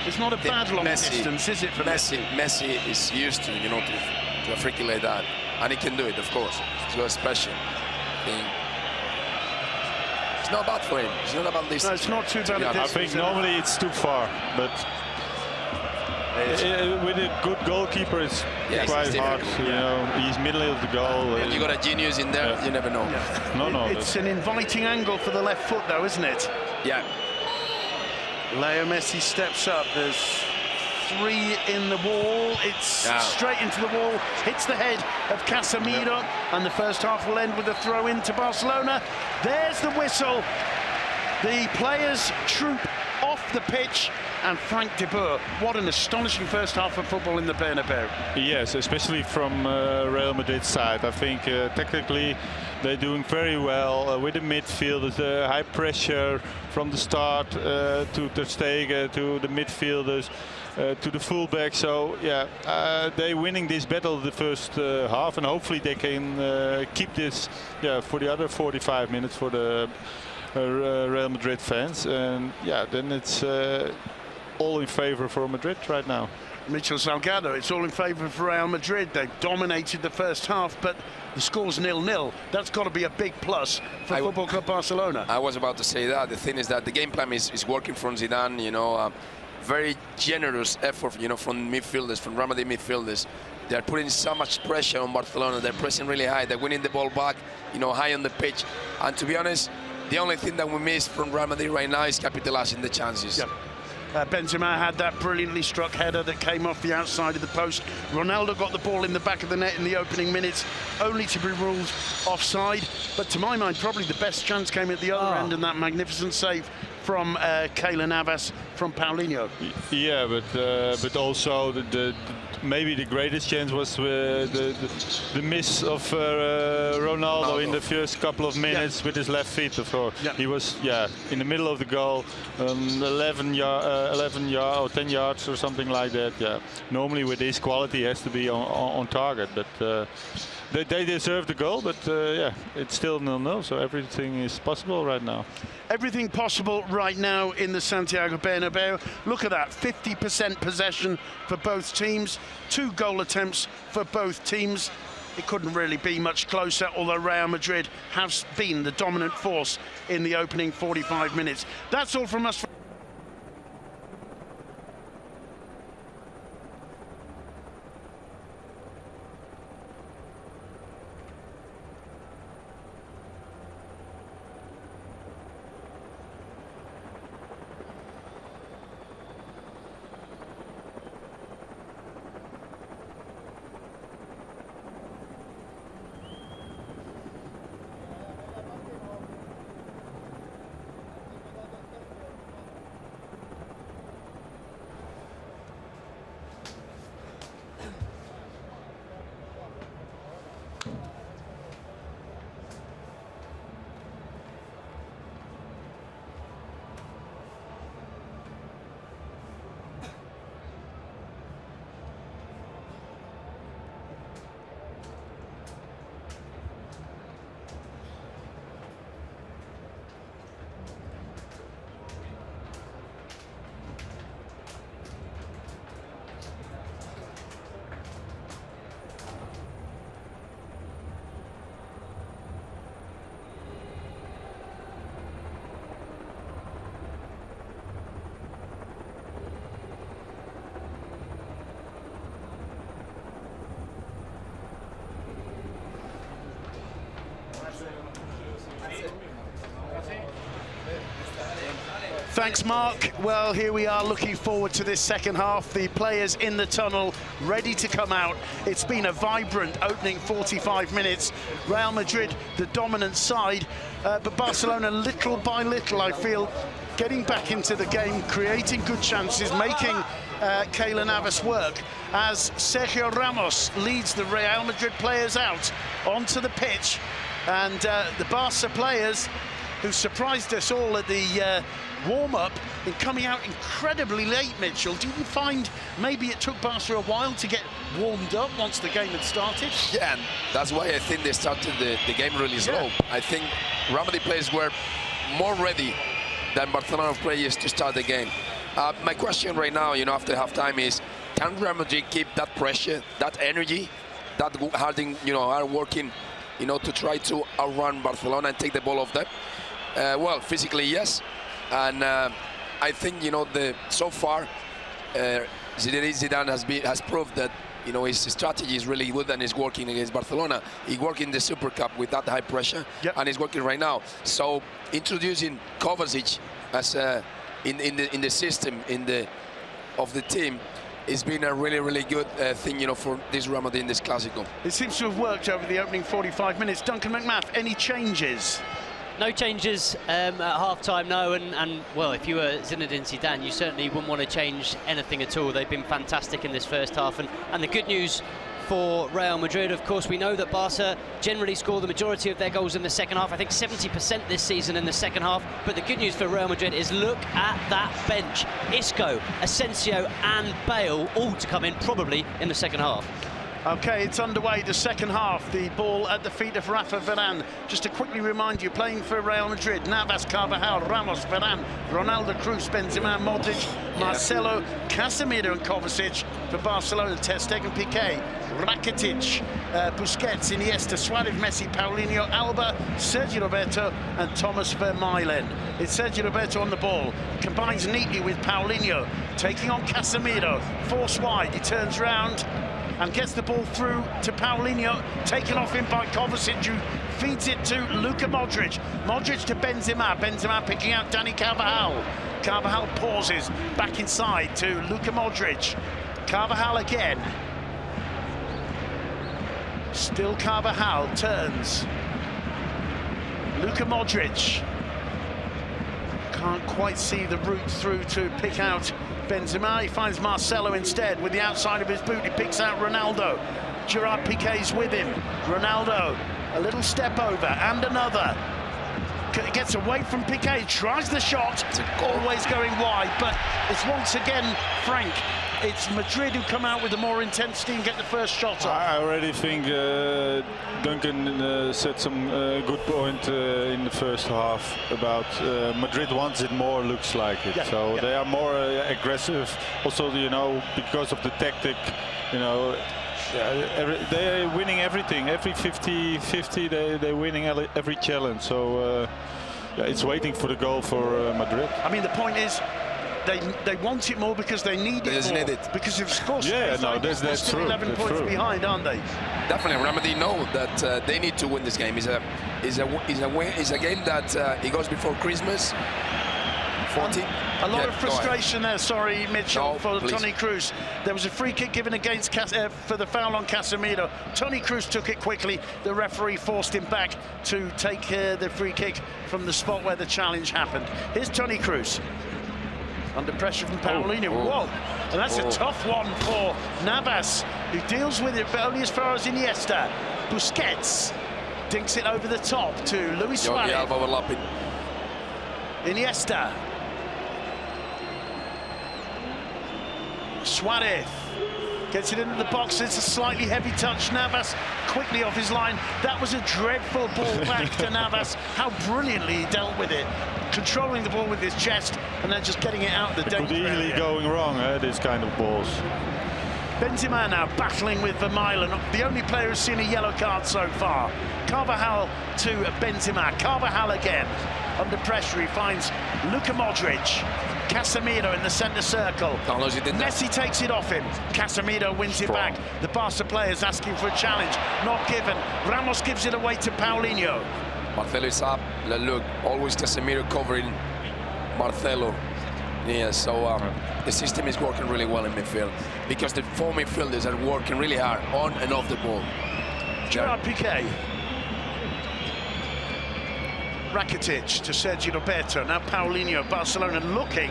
A: it's not a bad long distance, is it, for Messi?
B: Messi is used to, you know, to a free kick like that, and he can do it, of course. It's a special thing. It's not bad for him. It's not about distance.
A: No, it's not too bad.
C: I think normally it's too far, but With a good goalkeeper, it's
B: Yes,
C: quite
B: it's
C: hard.
B: difficult.
C: You know, he's middle of the goal.
B: When you got a genius in there, you never know.
C: No,
A: It's an inviting angle for the left foot, though, isn't it?
B: Yeah.
A: Leo Messi steps up. There's 3 in the wall. It's straight into the wall, hits the head of Casemiro, and the first half will end with a throw in to Barcelona. There's the whistle. The players troop off the pitch, and Frank de Boer, what an astonishing first half of football in the Bernabeu.
C: Yes, especially from Real Madrid's side. I think technically they're doing very well with the midfield, the high pressure from the start to Ter Stegen, to the midfielders, to the fullback. So yeah, they're winning this battle the first half, and hopefully they can keep this for the other 45 minutes for the Real Madrid fans, and yeah, then it's all in favor for Madrid right now.
A: Mitchell Salgado, it's all in favour for Real Madrid. They've dominated the first half, but the score's 0-0. That's got to be a big plus for Football Club Barcelona.
B: I was about to say that. The thing is that the game plan is working from Zidane, you know, very generous effort, you know, from midfielders, from Real Madrid midfielders. They're putting so much pressure on Barcelona. They're pressing really high. They're winning the ball back, you know, high on the pitch. And to be honest, the only thing that we miss from Real Madrid right now is capitalizing the chances.
A: Yep. Benzema had that brilliantly struck header that came off the outside of the post. Ronaldo got the ball in the back of the net in the opening minutes, only to be ruled offside. But to my mind, probably the best chance came at the other end, and that magnificent save from Keylor Navas from Paulinho.
C: Yeah, but also maybe the greatest chance was the miss of Ronaldo in the first couple of minutes with his left feet. He was in the middle of the goal, 11 yard or 10 yards or something like that. Yeah, normally with his quality he has to be on target, but they deserve the goal. But yeah, it's still 0-0, so everything is possible right now.
A: Everything possible right now in the Santiago Bernabeu. Look at that, 50% possession for both teams, 2 goal attempts for both teams. It couldn't really be much closer, although Real Madrid has been the dominant force in the opening 45 minutes. That's all from us. Thanks, Mark. Well, here we are looking forward to this second half. The players in the tunnel ready to come out. It's been a vibrant opening 45 minutes. Real Madrid, the dominant side, but Barcelona, little by little, I feel, getting back into the game, creating good chances, making Keylor Navas work as Sergio Ramos leads the Real Madrid players out onto the pitch. And the Barca players, who surprised us all at the warm-up in coming out incredibly late, Mitchell. Do you find maybe it took Barca a while to get warmed up once the game had started?
B: Yeah, and that's why I think they started the game really slow. I think Real Madrid players were more ready than Barcelona players to start the game. My question right now, you know, after halftime is, can Real Madrid keep that pressure, that energy, that hard working, you know, to try to outrun Barcelona and take the ball off them? Well, physically, yes. And I think, you know, so far, Zidane has proved that, you know, his strategy is really good and is working against Barcelona. He worked in the Super Cup with that high pressure, and he's working right now. So introducing Kovacic as in the system of the team, it's been a really good thing, you know, for this Real Madrid in this Clásico.
A: It seems to have worked over the opening 45 minutes. Duncan McMath, any changes?
D: No changes at half-time, no, and well, if you were Zinedine Zidane, you certainly wouldn't want to change anything at all. They've been fantastic in this first half, and the good news for Real Madrid, of course, we know that Barca generally score the majority of their goals in the second half. I think 70% this season in the second half. But the good news for Real Madrid is look at that bench. Isco, Asensio and Bale all to come in probably in the second half.
A: Okay, it's underway, the second half. The ball at the feet of Rafa Varane. Just to quickly remind you, playing for Real Madrid, Navas, Carvajal, Ramos, Varane, Ronaldo, Cruz, Benzema, Modric, Marcelo, Casemiro and Kovacic. For Barcelona, Ter Stegen, Piqué, Rakitic, Busquets, Iniesta, Suarez, Messi, Paulinho, Alba, Sergio Roberto and Thomas Vermaelen. It's Sergio Roberto on the ball, combines neatly with Paulinho, taking on Casemiro, force wide, he turns round and gets the ball through to Paulinho, taken off him by Kovacic, who feeds it to Luka Modric. Modric to Benzema, Benzema picking out Dani Carvajal. Carvajal pauses, back inside to Luka Modric. Carvajal again. Still Carvajal, turns. Luka Modric. Can't quite see the route through to pick out Benzema. He finds Marcelo instead with the outside of his boot. He picks out Ronaldo. Gerard Piqué's with him. Ronaldo, a little step over and another. Gets away from Piqué, tries the shot, always going wide, but it's once again, Frank, it's Madrid who come out with the more intensity and get the first shot off.
C: I already think Duncan said some good point in the first half about Madrid wants it more, looks like it. They are more aggressive. Also, you know, because of the tactic, you know, they're winning everything. Every 50-50, they're winning every challenge. So it's waiting for the goal for Madrid.
A: I mean, the point is, they want it more because they need it more. Because of course,
C: that's true.
A: 11 points behind, aren't they?
B: Definitely, Real Madrid know that they need to win this game. It's a game that it goes before Christmas. 40.
A: A lot of frustration there, sorry, Mitchell, for
B: please.
A: Toni Kroos. There was a free kick given against for the foul on Casemiro. Toni Kroos took it quickly. The referee forced him back to take the free kick from the spot where the challenge happened. Here's Toni Kroos. Under pressure from Paulinho. Whoa, and that's a tough one for Navas, who deals with it, but only as far as Iniesta. Busquets dinks it over the top to Luis Suarez. Iniesta. Suarez gets it into the box. It's a slightly heavy touch. Navas quickly off his line. That was a dreadful ball back to Navas. How brilliantly he dealt with it. Controlling the ball with his chest and then just getting it out of the danger area.
C: Could easily going wrong, these kind of balls.
A: Benzema now battling with Vermaelen, the only player who's seen a yellow card so far. Carvajal to Benzema. Carvajal again. Under pressure, he finds Luka Modric. Casemiro in the centre circle. Messi takes it off him. Casemiro wins it back. The Barca players asking for a challenge. Not given. Ramos gives it away to Paulinho.
B: Marcelo is up. Look, always Casemiro covering Marcelo. Yeah, so the system is working really well in midfield because the four midfielders are working really hard on and off the ball.
A: Gerard Piqué. Rakitic to Sergio Roberto. Now Paulinho. Barcelona looking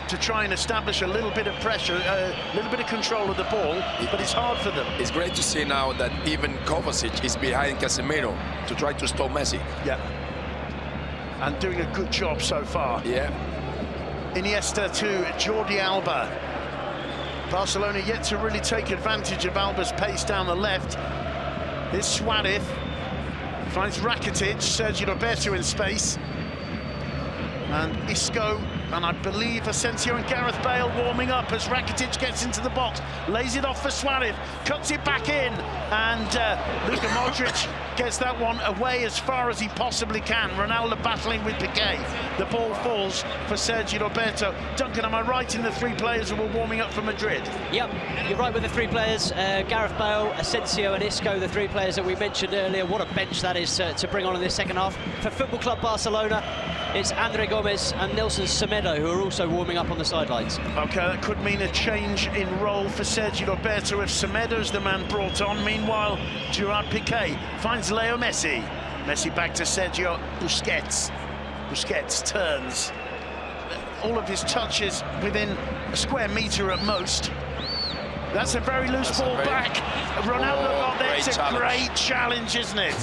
A: to try and establish a little bit of pressure, a little bit of control of the ball, but it's hard for them.
B: It's great to see now that even Kovacic is behind Casemiro to try to stop Messi.
A: Yeah. And doing a good job so far.
B: Yeah.
A: Iniesta to Jordi Alba. Barcelona yet to really take advantage of Alba's pace down the left. Here's Suarez. Finds Rakitic, Sergio Roberto in space. And Isco And I believe Asensio and Gareth Bale warming up as Rakitic gets into the box, lays it off for Suarez, cuts it back in, and Luka Modric gets that one away as far as he possibly can. Ronaldo battling with Piqué. The ball falls for Sergio Roberto. Duncan, am I right in the three players who were warming up for Madrid?
D: Yep, you're right with the three players. Gareth Bale, Asensio and Isco, the three players that we mentioned earlier. What a bench that is to bring on in this second half. For Football Club Barcelona, it's Andre Gomes and Nelson Semedo who are also warming up on the sidelines.
A: OK, that could mean a change in role for Sergio Roberto if Semedo's the man brought on. Meanwhile, Gerard Piqué finds Leo Messi. Messi back to Sergio Busquets. Busquets turns. All of his touches within a square metre at most. That's a very loose ball back. Ronaldo got there. It's a great challenge, isn't it?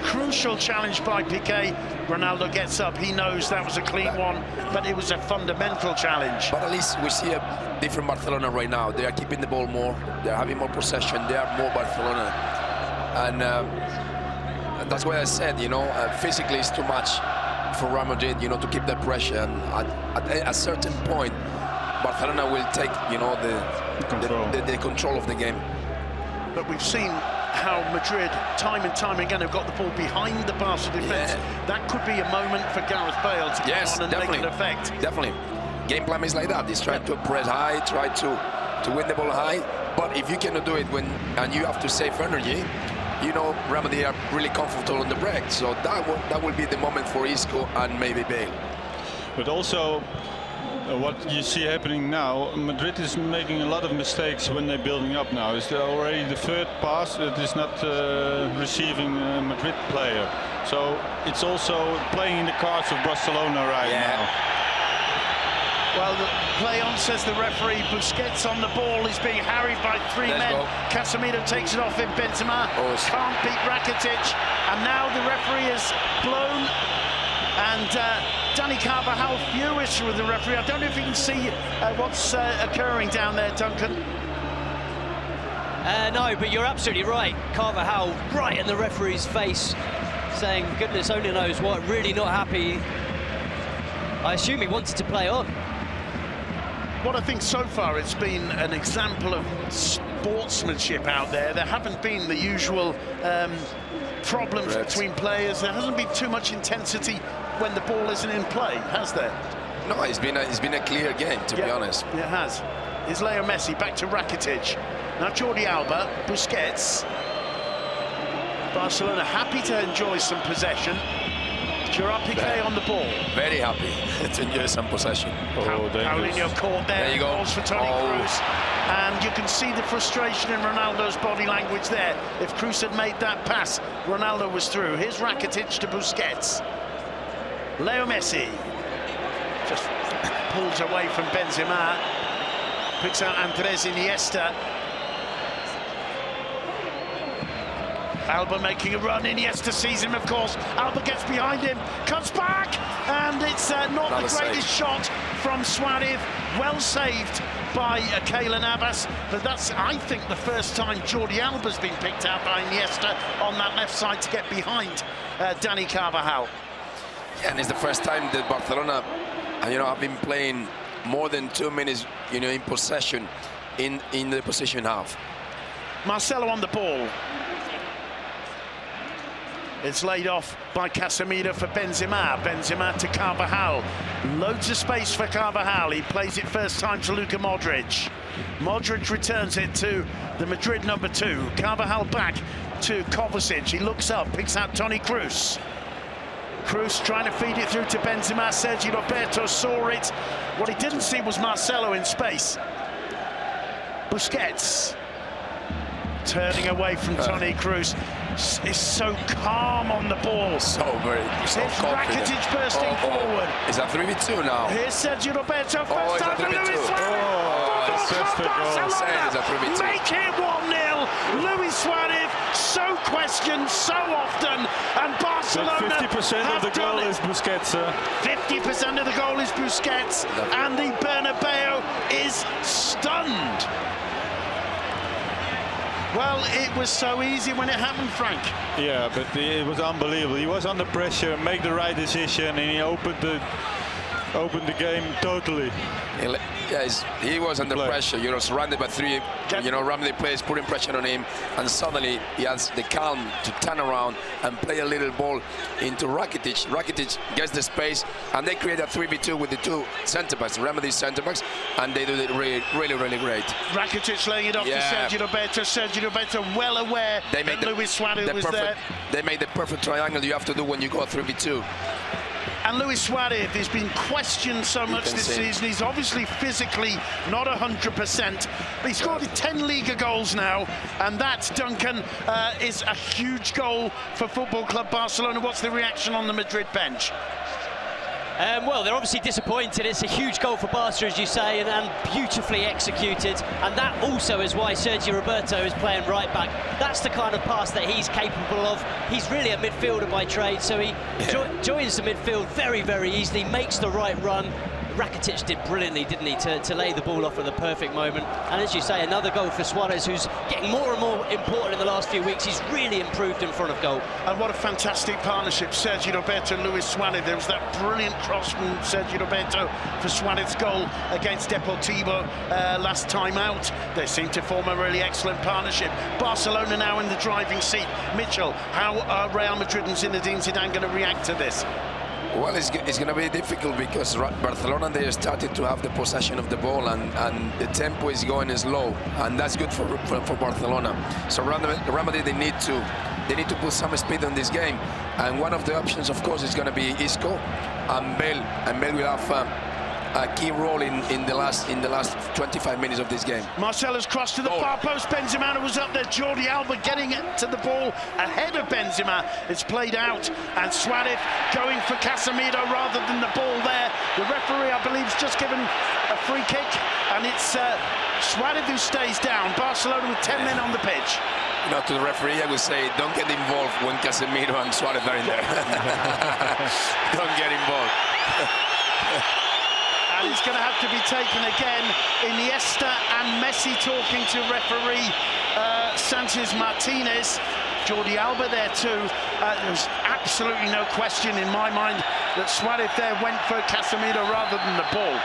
A: Crucial challenge by Piqué. Ronaldo gets up. He knows that was a clean one, but it was a fundamental challenge.
B: But at least we see a different Barcelona right now. They are keeping the ball more. They're having more possession. They are more Barcelona. And that's why I said, you know, physically it's too much for Real Madrid, you know, to keep that pressure. And at a certain point, Barcelona will take, you know, the control of the game.
A: But we've seen how Madrid, time and time again, have got the ball behind the Barca defence. Yeah. That could be a moment for Gareth Bale to come on and make an effect.
B: Definitely. Game plan is like that. He's trying to press high, try to win the ball high. But if you cannot do it and you have to save energy, you know, Real Madrid are really comfortable on the break. So that will be the moment for Isco and maybe Bale.
C: But also, what you see happening now, Madrid is making a lot of mistakes when they're building up now. It's already the third pass that is not receiving a Madrid player. So it's also playing in the cards of Barcelona right now.
A: Well, the play on, says the referee. Busquets on the ball. He's being harried by three men. Casemiro takes it off in Benzema. Can't beat Rakitic. And now the referee is blown. And Dani Carvajal furious with the referee. I don't know if you can see what's occurring down there, Duncan.
D: No, but you're absolutely right. Carvajal right in the referee's face, saying, goodness only knows what, really not happy. I assume he wanted to play on.
A: What I think so far, it's been an example of sportsmanship out there. There haven't been the usual problems between players. There hasn't been too much intensity when the ball isn't in play, has there?
B: No, it's been a clear game, to be honest.
A: It has. Here's Leo Messi back to Rakitic. Now Jordi Alba, Busquets. Barcelona happy to enjoy some possession. Gerard Piqué on the ball.
B: Very happy to enjoy some possession.
A: Paulinho caught there.
B: There you go.
A: Balls for Toni Kroos. And you can see the frustration in Ronaldo's body language there. If Kroos had made that pass, Ronaldo was through. Here's Rakitic to Busquets. Leo Messi just pulls away from Benzema. Picks out Andres Iniesta. Alba making a run. Iniesta sees him, of course. Alba gets behind him, cuts back, and it's not the greatest shot from Suarez. Well saved by Keylor Navas, but that's, I think, the first time Jordi Alba's been picked out by Iniesta on that left side to get behind Dani Carvajal.
B: Yeah, and it's the first time that Barcelona, you know, have been playing more than 2 minutes, you know, in possession in the possession half.
A: Marcelo on the ball. It's laid off by Casemiro for Benzema. Benzema to Carvajal. Loads of space for Carvajal. He plays it first time to Luka Modric. Modric returns it to the Madrid number 2. Carvajal back to Kovacic. He looks up, picks out Toni Kroos. Kroos trying to feed it through to Benzema. Sergio Roberto saw it. What he didn't see was Marcelo in space. Busquets turning away from Toni Kroos. Is so calm on the ball.
B: So confident.
A: Rakitic bursting forward.
B: Is that 3v2 now?
A: Here's Sergio Roberto. First time for Luis Suarez. Make it 1-0. Luis Suarez, so questioned so often, and Barcelona
C: 50% of the goal is Busquets.
A: 50% of the goal is Busquets, and the Bernabeu is stunned. Well, it was so easy when it happened, Frank.
C: Yeah, but it was unbelievable. He was under pressure, made the right decision, and he opened the opened the game totally.
B: He was under pressure. You know, surrounded by three. You know, Ramadi players putting pressure on him, and suddenly he has the calm to turn around and play a little ball into Rakitic. Rakitic gets the space, and they create a 3v2 with the two centre backs, Ramadi centre backs, and they do it really, really great.
A: Rakitic laying it off to Sergio Roberto. Sergio Roberto well aware that Luis Suarez was there.
B: They made the perfect triangle you have to do when you go 3v2.
A: And Luis Suarez has been questioned so much this season. He's obviously physically not 100%, but he's scored 10 Liga goals now, and that, Duncan, is a huge goal for Football Club Barcelona. What's the reaction on the Madrid bench?
D: Well, they're obviously disappointed. It's a huge goal for Barca, as you say, and beautifully executed. And that also is why Sergio Roberto is playing right back. That's the kind of pass that he's capable of. He's really a midfielder by trade, so he joins the midfield very easily, makes the right run. Rakitic did brilliantly, didn't he, to lay the ball off at the perfect moment. And as you say, another goal for Suarez, who's getting more and more important in the last few weeks. He's really improved in front of goal. And
A: what a fantastic partnership, Sergio Roberto and Luis Suarez. There was that brilliant cross from Sergio Roberto for Suarez's goal against Deportivo last time out. They seem to form a really excellent partnership. Barcelona now in the driving seat. Mitchell, how are Real Madrid and Zinedine Zidane going to react to this?
B: Well, it's going to be difficult because Barcelona, they started to have the possession of the ball, and the tempo is going slow, and that's good for Barcelona. So Real Madrid, they need to put some speed on this game, and one of the options, of course, is going to be Isco and Bale, and Bale will have a key role in the last 25 minutes of this game.
A: Marcelo's cross to the far post. Benzema was up there. Jordi Alba getting it to the ball ahead of Benzema. It's played out, and Suarez going for Casemiro rather than the ball there. The referee, I believe, has just given a free kick, and it's Suarez who stays down. Barcelona with 10 men on the pitch.
B: You know, to the referee, I would say, don't get involved when Casemiro and Suarez are in there. Don't get involved.
A: And it's going to have to be taken again. Iniesta and Messi talking to referee Sanchez Martinez. Jordi Alba there too. There's absolutely no question in my mind that Suarez there went for Casemiro rather than the ball.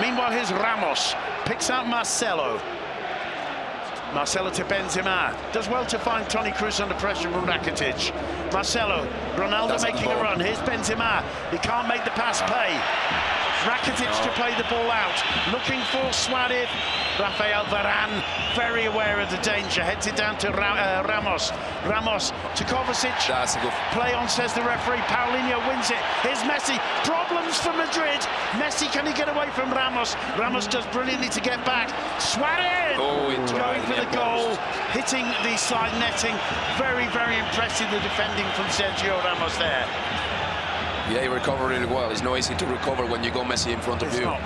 A: Meanwhile, here's Ramos. Picks out Marcelo. Marcelo to Benzema. Does well to find Toni Kroos under pressure from Rakitic. Marcelo. Ronaldo making a run. Here's Benzema. He can't make the pass pay. Rakitic to play the ball out, looking for Suarez. Rafael Varane, very aware of the danger, heads it down to Ramos. Ramos to Kovacic.
B: That's a good
A: play on, says the referee. Paulinho wins it. Here's Messi. Problems for Madrid. Messi, can he get away from Ramos? Ramos does brilliantly to get back. Suarez going for the goal, hitting the side netting. Very impressive, the defending from Sergio Ramos there.
B: Yeah, he recovered really well. It's not easy to recover when you go Messi in front of you.
A: Not.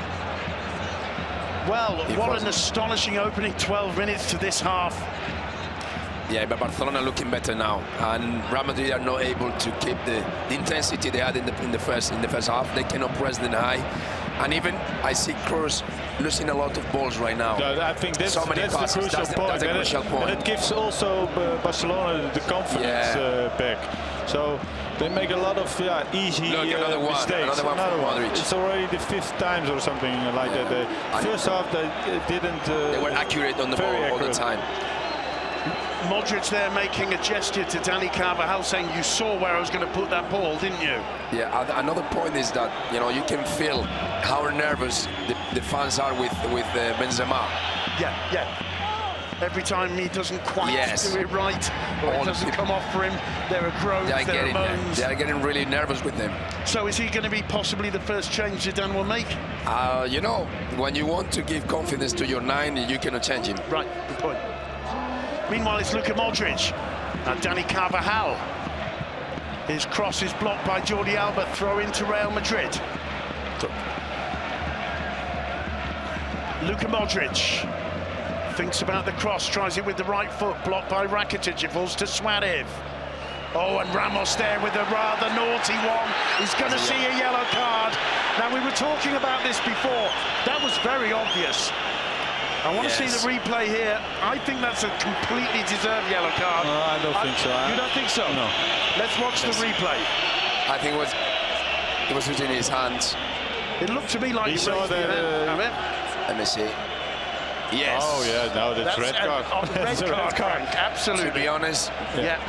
A: Well, what an astonishing opening 12 minutes to this half.
B: Yeah, but Barcelona looking better now, and Real Madrid are not able to keep the intensity they had in the first half. They cannot press the high, and even I see Kroos losing a lot of balls right now.
C: I think that's the crucial point.
B: That's a crucial point.
C: And it gives also Barcelona the confidence back. So they make a lot of easy mistakes.
B: Another one.
C: It's already the 5th time or something like that. The first half they didn't.
B: They were accurate on the ball all the time.
A: Modric there making a gesture to Dani Carvajal, saying, "You saw where I was going to put that ball, didn't you?"
B: Yeah. Another point is that you can feel how nervous the fans are with Benzema.
A: Yeah. Every time he doesn't quite do it right, or it doesn't come off for him, there are groans, there are moans.
B: They are getting really nervous with him.
A: So is he going to be possibly the first change Zidane will make?
B: When you want to give confidence to your 9, you cannot change him.
A: Right, good point. Meanwhile, it's Luka Modric and Dani Carvajal. His cross is blocked by Jordi Alba, throw into Real Madrid. Luka Modric thinks about the cross, tries it with the right foot, blocked by Rakitic, it falls to Suarez. Oh, and Ramos there with a rather naughty one. He's going to see a yellow card. Now, we were talking about this before. That was very obvious. I want to see the replay here. I think that's a completely deserved yellow card.
C: No, I don't think so.
A: You don't think so?
C: No.
A: Let's watch the replay.
B: I think it was within his hands.
A: It looked to me like
C: He saw that.
B: Let me see. Yes.
C: Oh yeah, no, that's red card.
A: Red card, Frank, absolutely.
B: To be honest,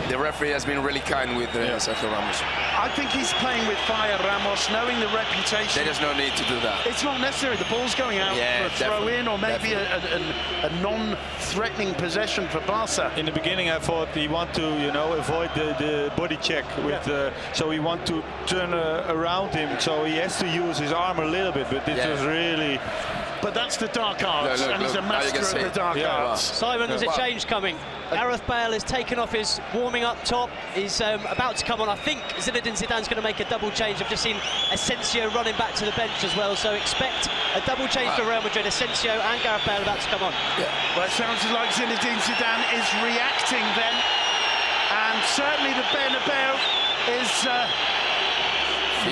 B: the referee has been really kind with Sergio Ramos.
A: I think he's playing with fire, Ramos, knowing the reputation.
B: There is no need to do that.
A: It's not necessary. The ball's going out for a throw-in or maybe a non-threatening possession for Barca.
C: In the beginning, I thought he want to, avoid the body check with, so he want to turn around him, so he has to use his arm a little bit. But this was really.
A: But that's the dark arts, and he's a master of the dark arts.
D: Simon, there's a change coming. Gareth Bale has taken off his warming up top. He's about to come on. I think Zinedine Zidane's going to make a double change. I've just seen Asensio running back to the bench as well, so expect a double change for Real Madrid. Asensio and Gareth Bale about to come on.
A: Well, it sounds like Zinedine Zidane is reacting then, and certainly the Bernabeu is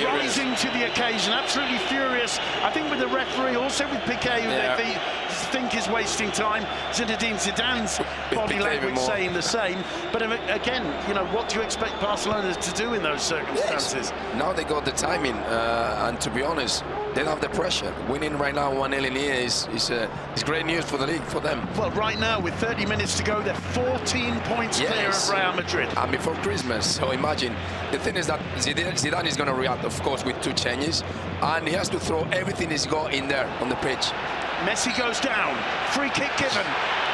A: rising to the occasion, absolutely furious. I think with the referee, also with Piqué, who they think is wasting time. Zinedine Zidane's body language saying the same. But again, what do you expect Barcelona to do in those circumstances?
B: Yes. Now they got the timing, and to be honest, they don't have the pressure. Winning right now 1-0 in here is great news for the league, for them.
A: Well, right now, with 30 minutes to go, they're 14 points clear of Real Madrid.
B: And before Christmas, so imagine. The thing is that Zidane is going to react, of course, with 2 changes, and he has to throw everything he's got in there on the pitch.
A: Messi goes down, free kick given,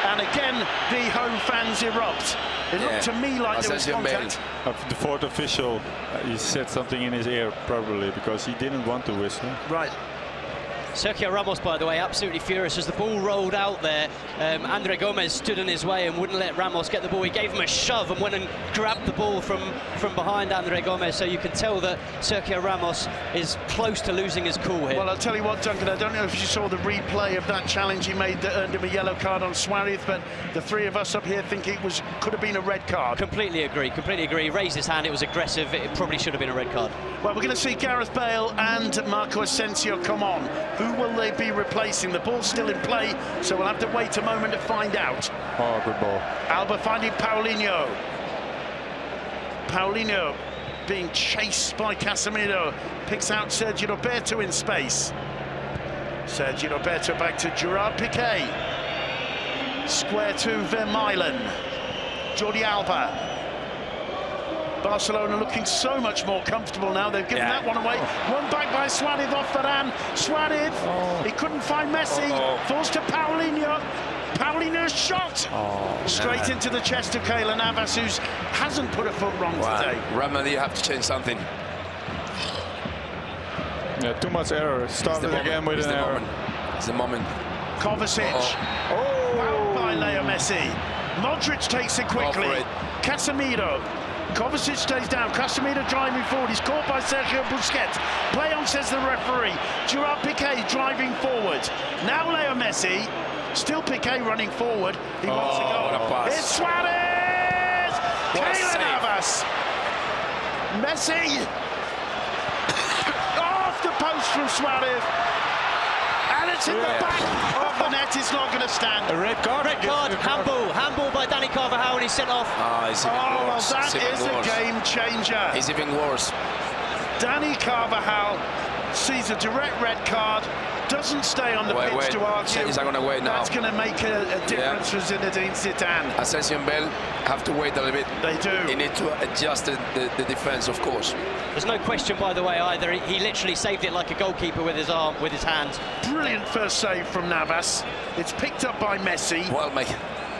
A: and again the home fans erupt. It looked to me like there was contact.
C: The fourth official, he said something in his ear probably because he didn't want to whistle.
A: Right.
D: Sergio Ramos, by the way, absolutely furious as the ball rolled out there. Andre Gomez stood in his way and wouldn't let Ramos get the ball. He gave him a shove and went and grabbed the ball from behind Andre Gomez. So you can tell that Sergio Ramos is close to losing his cool here.
A: Well, I'll tell you what, Duncan, I don't know if you saw the replay of that challenge he made that earned him a yellow card on Suarez, but the three of us up here think it could have been a red card.
D: Completely agree. He raised his hand, it was aggressive, it probably should have been a red card.
A: Well, we're going to see Gareth Bale and Marco Asensio come on. Who will they be replacing? The ball's still in play, so we'll have to wait a moment to find out.
C: Oh, good ball.
A: Alba finding Paulinho. Paulinho being chased by Casemiro. Picks out Sergio Roberto in space. Sergio Roberto back to Gerard Piqué. Square to Vermaelen. Jordi Alba. Barcelona looking so much more comfortable now. They've given that one away. One back by Suarez off Varane. Suarez, he couldn't find Messi. Falls to Paulinho. Paulinho's shot straight into the chest of Keylor Navas, who hasn't put a foot wrong today.
B: Real Madrid have to change something.
C: Yeah, too much error. Started again with an error.
B: It's the moment.
A: Kovacic. Fouled by Leo Messi. Modric takes it quickly. Casemiro. Kovacic stays down. Casemiro driving forward. He's caught by Sergio Busquets. Play on, says the referee. Gerard Piqué driving forward. Now Leo Messi. Still Piqué running forward. He wants to go.
B: What a pass.
A: It's Suarez! Keylor Navas. Messi. Off the post from Suarez. And it's in the back of the net. It's not going to stand.
C: A red card.
D: Red card. Handball by Dani Carvajal, and he's sent off.
B: It's even worse.
A: That is a game changer.
B: It's even worse.
A: Dani Carvajal sees a direct red card, doesn't stay on the pitch to argue.
B: He's not going to wait now.
A: That's going to make a difference for Zinedine Zidane.
B: Asensio and Bale have to wait a little bit.
A: They do.
B: They need to adjust the defense, of course.
D: There's no question, by the way, either. He literally saved it like a goalkeeper with his arm, with his hands.
A: Brilliant first save from Navas. It's picked up by Messi.
B: Well, mate.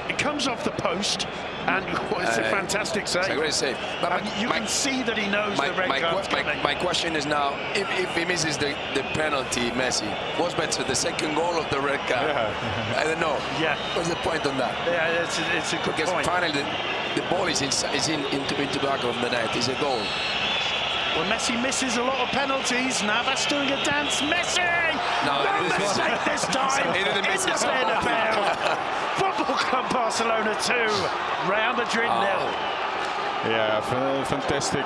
A: It comes off the post, and it's a fantastic save.
B: It's a great save.
A: But you can see that he knows the red card's coming.
B: My question is now, if he misses the penalty, Messi, what's better, the second goal of the red card? I don't know. What's the point on that?
A: Yeah, it's a good point.
B: Because finally the ball is into the back of the net. It's a goal.
A: Well, Messi misses a lot of penalties. Navas doing a dance. Messi!
B: No,
A: mistake this time.
B: He didn't miss
A: it. Football Club Barcelona 2, Real Madrid 0.
C: Yeah, fantastic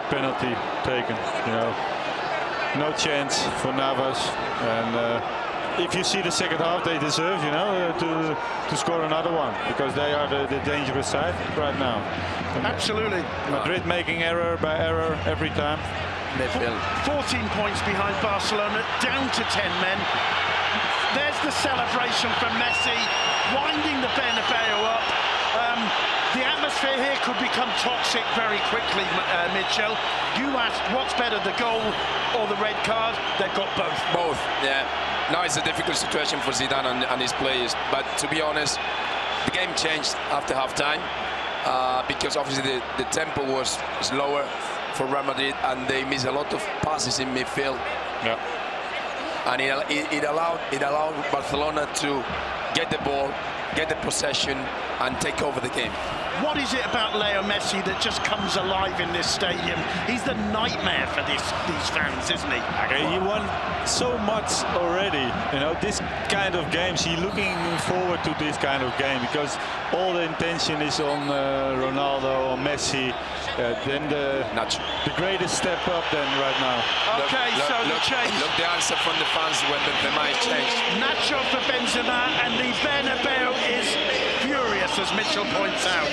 C: penalty taken. No chance for Navas, and if you see the second half, they deserve, to score another one, because they are the dangerous side right now.
A: Absolutely.
C: Madrid making error by error every time.
B: midfield.
A: 14 points behind Barcelona, down to 10 men. There's the celebration from Messi, winding the Bernabeu up. The atmosphere here could become toxic very quickly, Mitchell. You asked what's better, the goal or the red card? They've got both.
B: Both, yeah. Now it's a difficult situation for Zidane and his players. But to be honest, the game changed after half-time because obviously the tempo was lower for Real Madrid and they missed a lot of passes in midfield.
C: Yeah.
B: And it allowed Barcelona to get the ball, get the possession, and take over the game.
A: What is it about Leo Messi that just comes alive in this stadium? He's the nightmare for these fans, isn't he?
C: Okay, he won so much already. You know, this kind of games, he's looking forward to this kind of game because all the intention is on Ronaldo, on Messi. Then the greatest step up then right now.
A: Okay, so the change.
B: Look, the answer from the fans when Benzema is changed.
A: Nacho for Benzema, and the Bernabeu is furious, as Mitchell points out.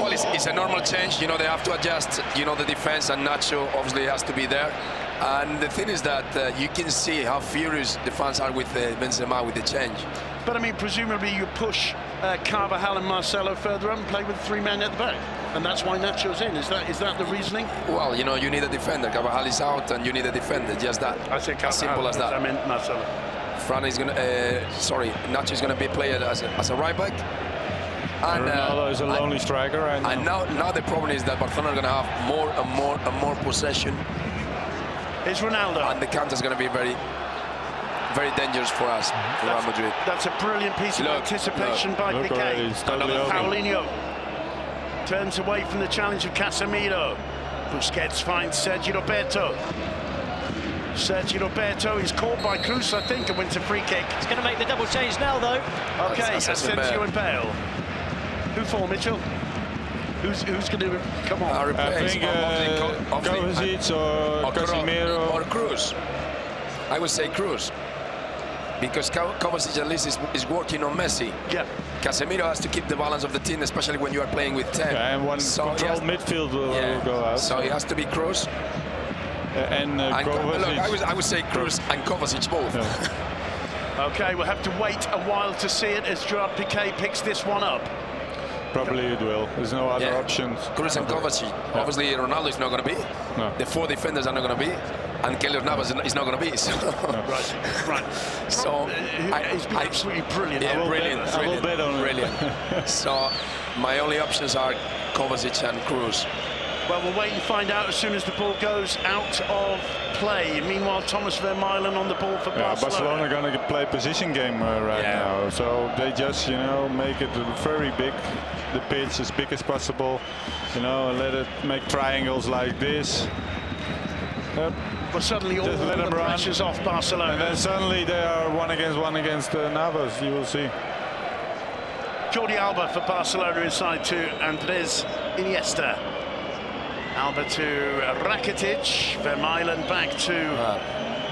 B: Well, it's a normal change. You know, they have to adjust, you know, the defense, and Nacho obviously has to be there. And the thing is that you can see how furious the fans are with Benzema with the change.
A: But I mean, presumably you push Carvajal and Marcelo further up and play with 3 men at the back, and that's why Nacho's in. Is that the reasoning?
B: Well, you know, you need a defender. Carvajal is out, and you need a defender. Just that.
A: I think Carvajal,
B: as simple as that.
A: I meant Marcelo.
B: Fran is gonna, Nacho is gonna be played as a right back. And
C: Ronaldo is a lonely striker right now.
B: And now the problem is that Barcelona are gonna have more and more possession.
A: It's Ronaldo.
B: And the counter is gonna be very dangerous for us, for Real Madrid.
A: That's a brilliant piece of anticipation by Piqué.
C: Totally
A: Paulinho turns away from the challenge of Casemiro. Busquets finds Sergio Roberto. Sergio Roberto is caught by Cruz, I think, and wins a free kick.
D: He's going to make the double change now, though.
A: Okay, Asensio and Bale. Who for, Mitchell? Who's going to come on?
C: I think Kovacic or Casemiro.
B: Or Cruz. I would say Cruz. Because Kovacic at least is working on Messi.
A: Yeah.
B: Casemiro has to keep the balance of the team, especially when you are playing with 10.
C: Yeah, and one controlled midfield will go out.
B: So it has to be Cruz.
C: And
B: Kovacic. Look, I would say Cruz and Kovacic both.
C: Yeah.
A: Okay, we'll have to wait a while to see it as Gerard Piqué picks this one up.
C: Probably it will. There's no other options.
B: Cruz and Kovacic. Yeah. Obviously, Ronaldo is not going to be.
C: No.
B: The 4 defenders are not going to be. And Keylor Navas is not going to be. So.
C: No.
A: Right.
B: So
A: he's been absolutely brilliant.
B: Yeah, brilliant.
C: I will bet on
B: brilliant. So my only options are Kovacic and Cruz.
A: Well, we'll wait and find out as soon as the ball goes out of play. Meanwhile, Thomas Vermaelen on the ball for Barcelona.
C: Barcelona going to play position game right now. So they just, you know, make it very big, the pitch as big as possible. You know, and let it make triangles like this.
A: Well, suddenly all the pressure's off Barcelona.
C: And then suddenly they are one against Navas, you will see.
A: Jordi Alba for Barcelona inside to Andres Iniesta. Alba to Rakitic. Vermaelen back to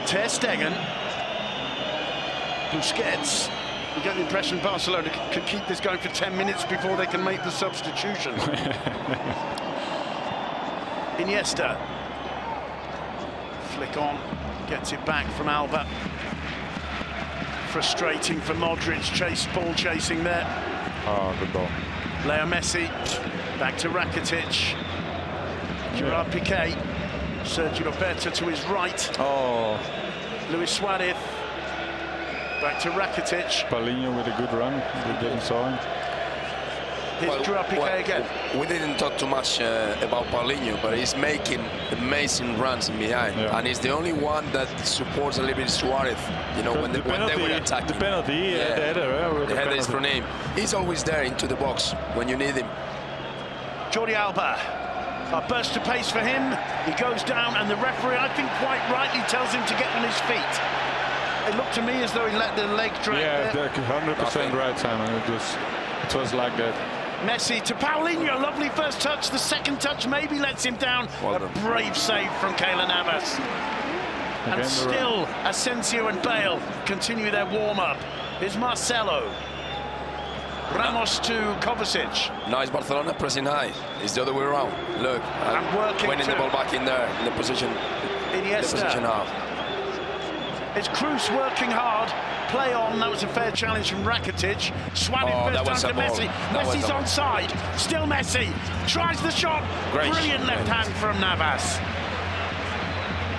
A: Ter Stegen. Busquets. You get the impression Barcelona could keep this going for 10 minutes before they can make the substitution. Iniesta. Flick on, gets it back from Alba. Frustrating for Modric, ball chasing there.
C: Oh, good ball.
A: Leo Messi, back to Rakitic. Gerard Piqué, Sergio Roberto to his right.
C: Oh.
A: Luis Suarez, back to Rakitic.
C: Paulinho with a good run, we didn't saw him.
A: Here's Gerard Piqué again.
B: We didn't talk too much about Paulinho, but he's making amazing runs in behind, and he's the only one that supports a little bit Suarez. You know, when they were attacking.
C: The penalty, the header.
B: The header is from him. He's always there into the box when you need him.
A: Jordi Alba, a burst of pace for him. He goes down, and the referee, I think quite rightly, tells him to get on his feet. It looked to me as though he let the leg drag.
C: Yeah, 100% right, Simon. It was like that.
A: Messi to Paulinho, lovely first touch. The second touch maybe lets him down. A brave save from Keylor Navas. And still Asensio and Bale continue their warm-up. Here's Marcelo. Ramos to Kovacic.
B: Now it's Barcelona pressing high. It's the other way around. Look,
A: And working
B: winning the ball back in there, in the position.
A: Iniesta.
B: The position half.
A: It's Cruz working hard. Play on. That was a fair challenge from Rakitic. Suarez
B: that was
A: first time to
B: a ball.
A: Messi.
B: That was
A: Messi's
B: a ball.
A: onside. Still Messi. Tries the shot.
B: Great.
A: Brilliant left hand from Navas.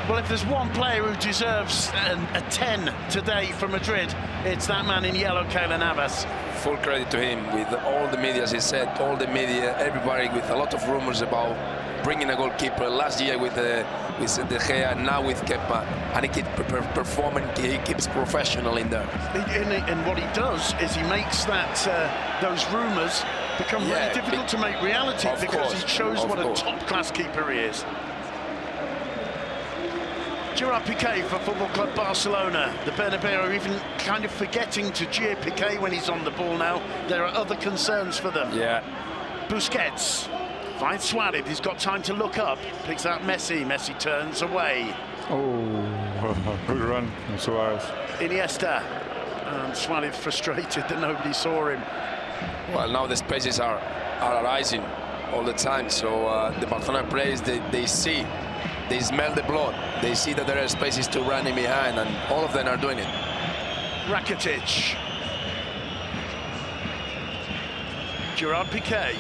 A: Well, if there's one player who deserves a 10 today for Madrid, it's that man in yellow, Keylor Navas.
B: Full credit to him with all the media, as he said, all the media, everybody with a lot of rumors about bringing a goalkeeper last year with De Gea, now with Kepa, and he keeps performing, he keeps professional in there.
A: And what he does is he makes that those rumours become really difficult to make reality, because he shows what a top-class keeper he is. Gerard Piqué for Football Club Barcelona. The Bernabeu are even kind of forgetting to jeer Piqué when he's on the ball now. There are other concerns for them.
B: Yeah.
A: Busquets finds Suarez. He's got time to look up. Picks out Messi. Messi turns away.
C: Oh, good run from Suarez.
A: Iniesta. And Suarez frustrated that nobody saw him.
B: Well, now the spaces are arising all the time. So the Barcelona players, they see. They smell the blood. They see that there are spaces to run in behind, and all of them are doing it.
A: Rakitic. Gerard Piqué.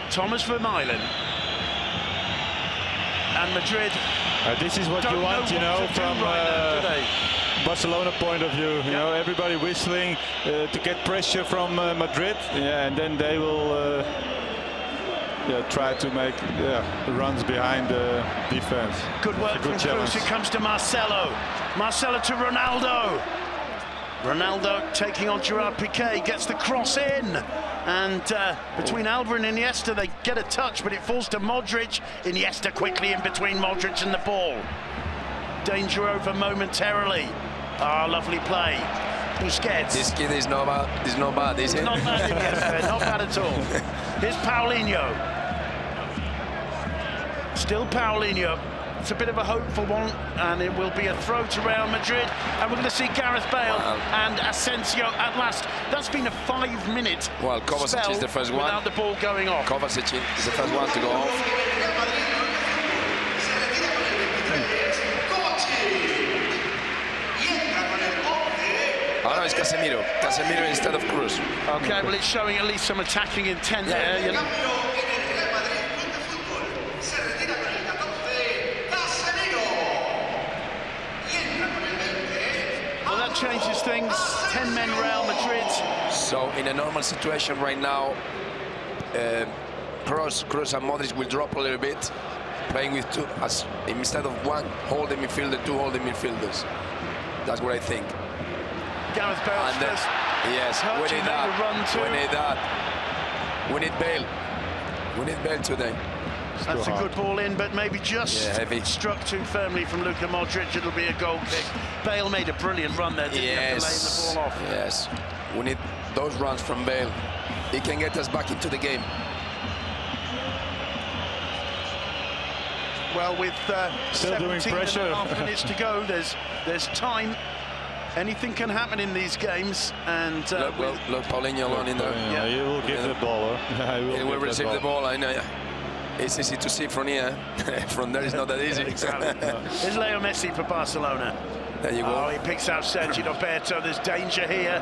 A: Thomas Vermaelen. And Madrid.
C: This is what you want, you know, from Barcelona point of view. You know, everybody whistling to get pressure from Madrid. Yeah, and then they will try to make runs behind the defense.
A: Good work from Cruz. It comes to Marcelo. Marcelo to Ronaldo. Ronaldo taking on Gerard Piqué, gets the cross in. And between Alba and Iniesta, they get a touch, but it falls to Modric. Iniesta quickly in between Modric and the ball. Danger over momentarily. Lovely play. Busquets.
B: This kid is not bad, is he?
A: Not bad, Iniesta, not bad at all. Here's Paulinho. Still Paulinho. It's a bit of a hopeful one, and it will be a throw to Real Madrid. And we're going to see Gareth Bale and Asensio at last. That's been a 5-minute
B: Kovacic is the first one
A: without the ball going off.
B: Kovacic is the first one to go off. Oh no, it's Casemiro. Casemiro instead of Cruz.
A: Okay, well, it's showing at least some attacking intent there. You know. Well, that changes things. 10 men Real Madrid.
B: So in a normal situation right now, Cruz and Modric will drop a little bit, playing with two, instead of one holding midfielder, two holding midfielders. That's what I think.
A: Gareth Bale first.
B: Yes, we need that. We need that. We need Bale. We need Bale today.
A: That's a good ball in, but maybe just struck too firmly from Luka Modric. It'll be a goal kick. Bale made a brilliant run there, didn't he, after laying the ball off?
B: Yes, we need those runs from Bale. He can get us back into the game.
A: Well, with
C: still doing pressure.
A: 17.5 minutes to go, there's time. Anything can happen in these games, and
B: look, Paulinho alone in there.
C: Yeah, he will give the ball.
B: He will receive the ball. I know. Yeah. It's easy to see from here. From there, it's not that easy.
A: Exactly. Here's Leo Messi for Barcelona.
B: There you go.
A: Oh, he picks out Sergio Roberto. There's danger here.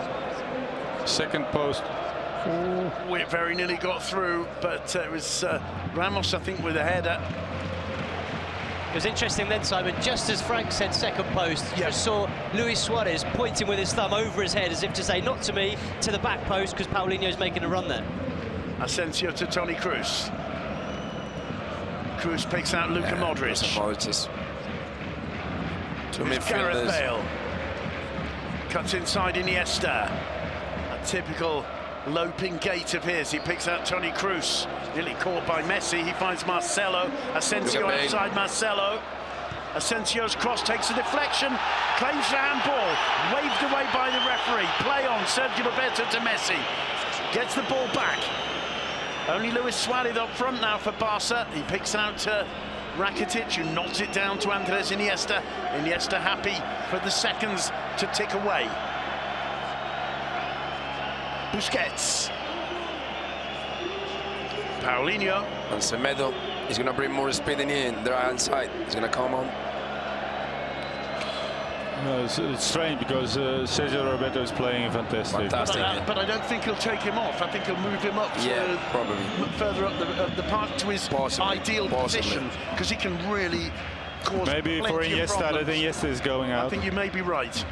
C: Second post.
A: We very nearly got through, but it was Ramos, I think, with a header.
D: It was interesting then, Simon, just as Frank said second post, you saw Luis Suarez pointing with his thumb over his head as if to say, not to me, to the back post, because Paulinho's making a run there.
A: Asensio to Toni Kroos. Kroos picks out Luka Modric.
B: Two midfielders.
A: Gareth Bale. Cuts inside Iniesta. A typical loping gait of his. He picks out Toni Kroos. Nearly caught by Messi. He finds Marcelo. Asensio outside Marcelo. Asensio's cross takes a deflection. Claims the handball. Waved away by the referee. Play on. Sergio Roberto to Messi. Gets the ball back. Only Luis Suarez up front now for Barca. He picks out Rakitic, who nods it down to Andres Iniesta. Iniesta happy for the seconds to tick away. Busquets. Paulinho.
B: And Semedo is going to bring more speed in here, the right hand side. He's going to come on.
C: No, it's strange because Sergio Roberto is playing fantastic.
A: But I don't think he'll take him off. I think he'll move him up to
B: probably
A: further up the park to his ideal position, because he can really cause
C: maybe for Iniesta. I think Iniesta is going out.
A: I think you may be right.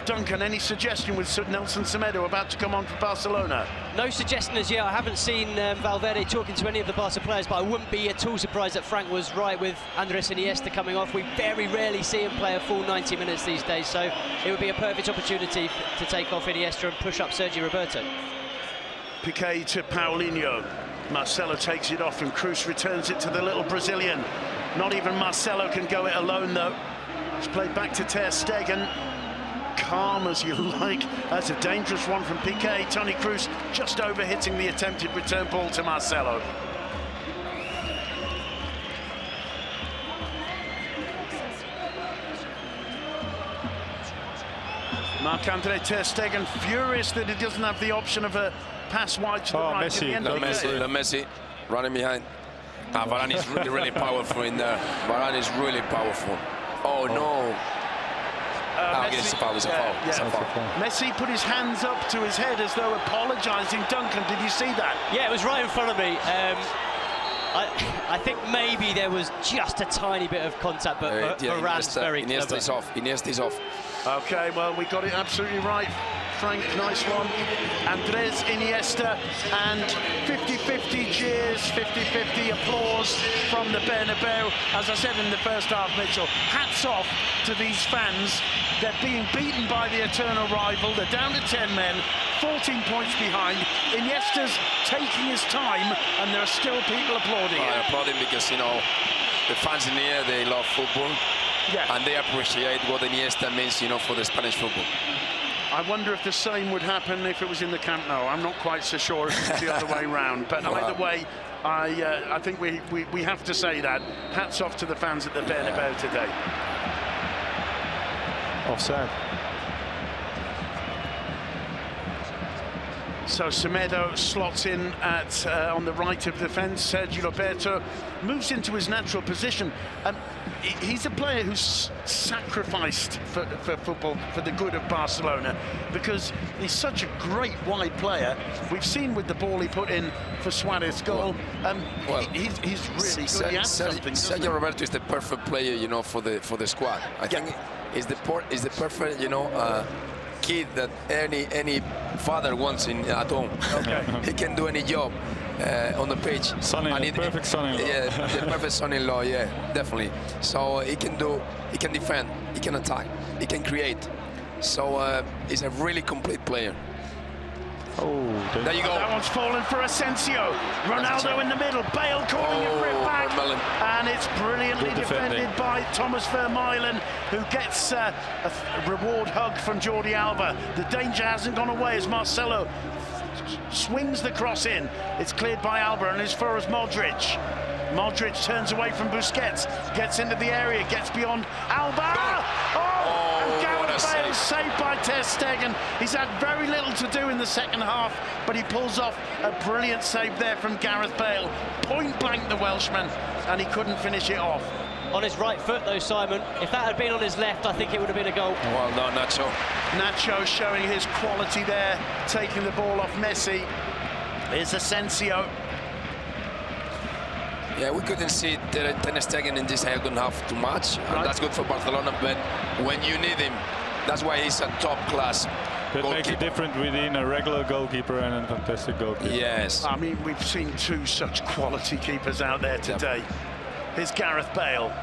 A: Duncan, any suggestion with Nelson Semedo about to come on for Barcelona?
D: No suggestion as yet. I haven't seen Valverde talking to any of the Barca players, but I wouldn't be at all surprised that Frank was right with Andres Iniesta coming off. We very rarely see him play a full 90 minutes these days, so it would be a perfect opportunity to take off Iniesta and push up Sergio Roberto.
A: Piqué to Paulinho. Marcelo takes it off and Cruz returns it to the little Brazilian. Not even Marcelo can go it alone, though. It's played back to Ter Stegen. Calm as you like. That's a dangerous one from Piqué. Toni Kroos just over hitting the attempted return ball to Marcelo. Marc-Andre Ter Stegen furious that he doesn't have the option of a pass wide to the right.
C: Messi.
B: Messi running behind. Varane is really, really powerful in there. Varane is really powerful. Oh no. It's a foul.
A: Messi put his hands up to his head as though apologising. Duncan, did you see that?
D: Yeah, it was right in front of me. I think maybe there was just a tiny bit of contact, but Varane's very clever.
B: Iniesta is off.
A: Okay, well, we got it absolutely right. Frank, nice one. Andres Iniesta, and 50-50 cheers, 50-50 applause from the Bernabeu. As I said in the first half, Mitchell, hats off to these fans. They're being beaten by the eternal rival. They're down to 10 men, 14 points behind. Iniesta's taking his time, and there are still people applauding.
B: I applaud him because, you know, the fans in here, they love football.
A: Yeah.
B: And they appreciate what Iniesta means, you know, for the Spanish football.
A: I wonder if the same would happen if it was in the Camp Nou. I'm not quite so sure if it's the other way round. But either way, I think we have to say that. Hats off to the fans at the Bernabeu today.
C: Offside.
A: So Semedo slots in at on the right of the defence. Sergio Roberto moves into his natural position. He's a player who's sacrificed for football, for the good of Barcelona, because he's such a great wide player. We've seen with the ball he put in for Suarez's goal. He's really good. He adds something.
B: Sergio Roberto is the perfect player, you know, for the squad. I think is the perfect, you know, kid that any father wants at home.
A: Okay.
B: He can do any job on the pitch.
C: Perfect son-in-law.
B: Yeah, the perfect son-in-law. Yeah, definitely. So he can defend, he can attack, he can create. So he's a really complete player.
C: Oh,
B: there you go.
A: That one's fallen for Asensio. Ronaldo in the middle. Bale calling it for it back. And it's brilliantly defended by Thomas Vermaelen, who gets a reward hug from Jordi Alba. The danger hasn't gone away as Marcelo swings the cross in. It's cleared by Alba and is for us Modric. Modric turns away from Busquets, gets into the area, gets beyond Alba. And Gareth Bale saved by Ter Stegen. He's had very little to do in the second half, but he pulls off a brilliant save there from Gareth Bale. Point blank the Welshman, and he couldn't finish it off.
D: On his right foot, though, Simon. If that had been on his left, I think it would have been a goal.
B: Well done, Nacho.
A: Nacho showing his quality there, taking the ball off Messi. Here's Asensio.
B: Yeah, we couldn't see Ter Stegen in this second half too much, and that's good for Barcelona, but when you need him, that's why he's a top-class
C: That makes it different within a regular goalkeeper and a fantastic goalkeeper.
B: Yes.
A: I mean, we've seen two such quality keepers out there today. Here's Gareth Bale.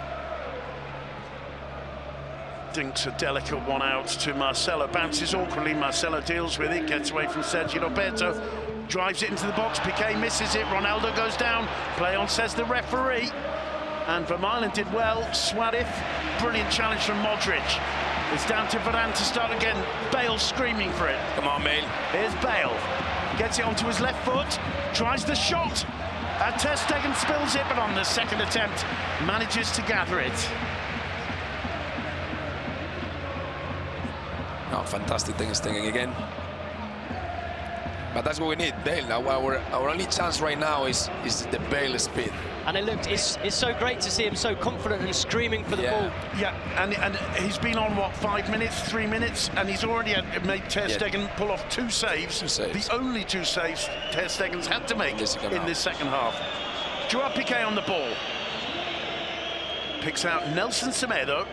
A: Dinks a delicate one out to Marcelo. Bounces awkwardly. Marcelo deals with it. Gets away from Sergio Roberto. Drives it into the box. Piqué misses it. Ronaldo goes down. Play on, says the referee. And Vermaelen did well. Suarez. Brilliant challenge from Modric. It's down to Varane to start again. Bale screaming for it.
B: Come on, Bale.
A: Here's Bale. Gets it onto his left foot. Tries the shot. Ter Stegen spills it, but on the second attempt, manages to gather it.
B: Oh, fantastic Ter Stegen again. But that's what we need, Bale. Our only chance right now is the Bale speed.
D: And it's so great to see him so confident and screaming for the ball.
A: Yeah, and he's been on, what, 5 minutes, 3 minutes, and he's already made Ter Stegen pull off 2 saves.
B: 2 saves.
A: The only 2 saves Ter Stegen's had to make in this second half. Joao Piqué on the ball. Picks out Nelson Semedo.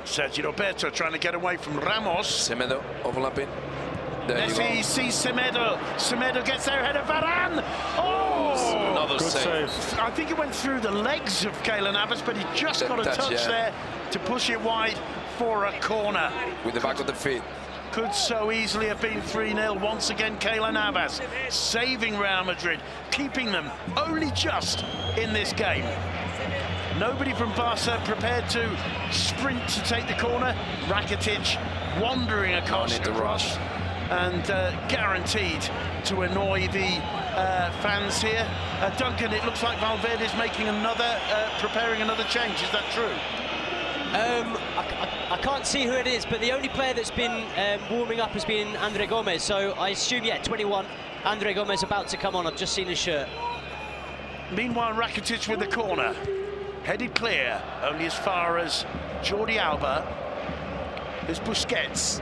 A: Sergio Roberto trying to get away from Ramos.
B: Semedo overlapping.
A: Messi sees Semedo. Semedo gets there ahead of Varane. Oh!
B: Another save.
A: I think it went through the legs of Keylor Navas, but he just got a touch there to push it wide for a corner.
B: With the back of the feet.
A: Could so easily have been 3-0. Once again, Keylor Navas saving Real Madrid, keeping them only just in this game. Nobody from Barca prepared to sprint to take the corner. Rakitic wandering across the rush and guaranteed to annoy the fans here. Duncan, it looks like Valverde's making another, preparing another change. Is that true?
D: I can't see who it is, but the only player that's been warming up has been Andre Gomez. So I assume, 21, Andre Gomez about to come on. I've just seen his shirt.
A: Meanwhile, Rakitic with the corner. Headed clear, only as far as Jordi Alba. There's Busquets.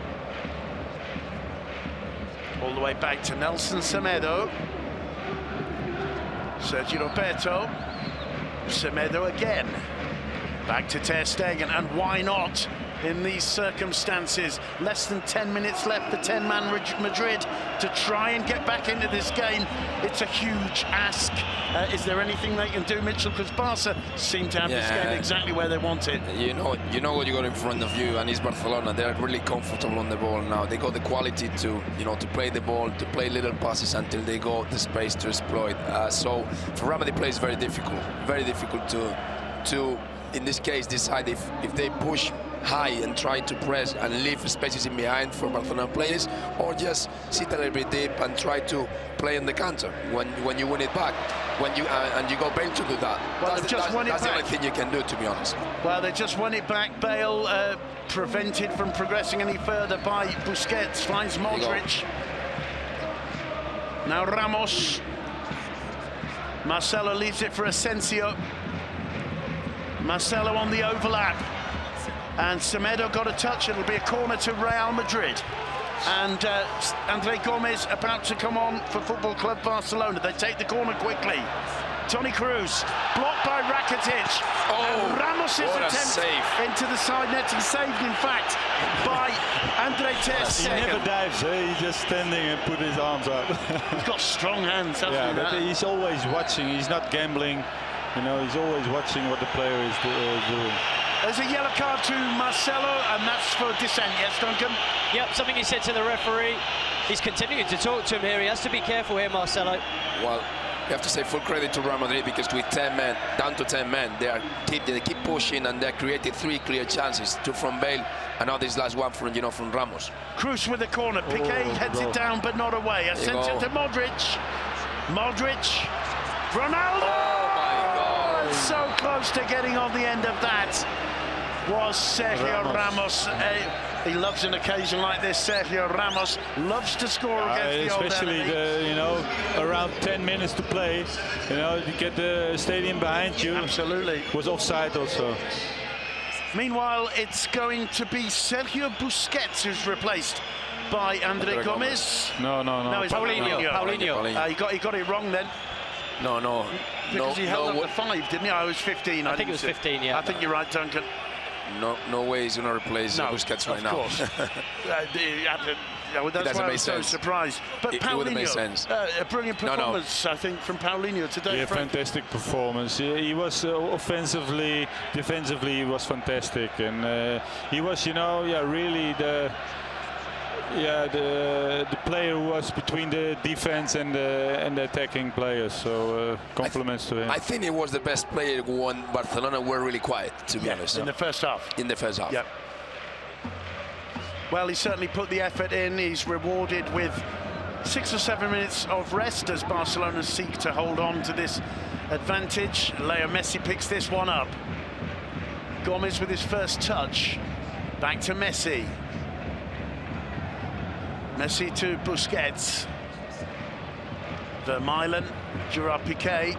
A: All the way back to Nelson Semedo. Sergio Roberto. Semedo again. Back to Ter Stegen, and why not in these circumstances? Less than 10 minutes left for 10-man Madrid to try and get back into this game. It's a huge ask. Is there anything they can do, Mitchell? Because Barca seem to have this game exactly where they want it.
B: You know what you got in front of you, and it's Barcelona. They're really comfortable on the ball now. They got the quality to, to play the ball, to play little passes until they got the space to exploit. So for Real Madrid, play is very difficult to in this case decide if they push high and try to press and leave spaces in behind for Barcelona players, or just sit a little bit deep and try to play on the counter when you win it back, and you got Bale to do that.
A: Well,
B: that's the only thing you can do, to be honest.
A: Well, they just won it back. Bale prevented from progressing any further by Busquets. Finds Modric. Now Ramos. Marcelo leaves it for Asensio. Marcelo on the overlap. And Semedo got a touch. It'll be a corner to Real Madrid. And Andre Gomez about to come on for Football Club Barcelona. They take the corner quickly. Toni Kroos blocked by Rakitic. And Ramos' attempt into the side net. He's saved, in fact, by Andre Ter Stegen.
C: He never dives, he's just standing and put his arms up.
A: He's got strong hands, hasn't he?
C: But he's always watching. He's not gambling. He's always watching what the player is doing.
A: There's a yellow card to Marcelo, and that's for dissent, yes, Duncan?
D: Yep, something he said to the referee. He's continuing to talk to him here. He has to be careful here, Marcelo.
B: Well, you have to say full credit to Real Madrid, because with 10 men, down to 10 men, they keep pushing, and they created 3 clear chances, 2 from Bale, and now this last one from Ramos.
A: Kroos with the corner. Piqué heads it down, but not away. Sends it to Modric. Modric. Ronaldo!
B: Oh my God!
A: So close to getting on the end of that was Sergio Ramos. He loves an occasion like this. Sergio Ramos loves to score against the
C: especially
A: old enemy.
C: Around 10 minutes to play. You get the stadium behind you.
A: Absolutely.
C: Was offside also.
A: Meanwhile, it's going to be Sergio Busquets who's replaced by Andre Gomez.
C: No.
A: It's Paulinho. He got it wrong then.
B: No.
A: Because he held up the 5, didn't he? I was 15.
D: I think it was 15, yeah.
A: I think you're right, Duncan.
B: No way he's going to replace Busquets right now.
A: Of course. That's why I was so surprised. But Paulinho, a brilliant performance, I think, from Paulinho today.
C: Yeah, fantastic performance. He was offensively, defensively, he was fantastic, and he was, really the player who was between the defense and the attacking players. So compliments to him.
B: I think he was the best player when Barcelona were really quiet, to be honest.
A: In the first half.
B: In the first half.
A: Yep. Well, he certainly put the effort in. He's rewarded with 6 or 7 minutes of rest as Barcelona seek to hold on to this advantage. Leo Messi picks this one up. Gomez with his first touch. Back to Messi. Messi to Busquets. Vermaelen, Gerard Piqué,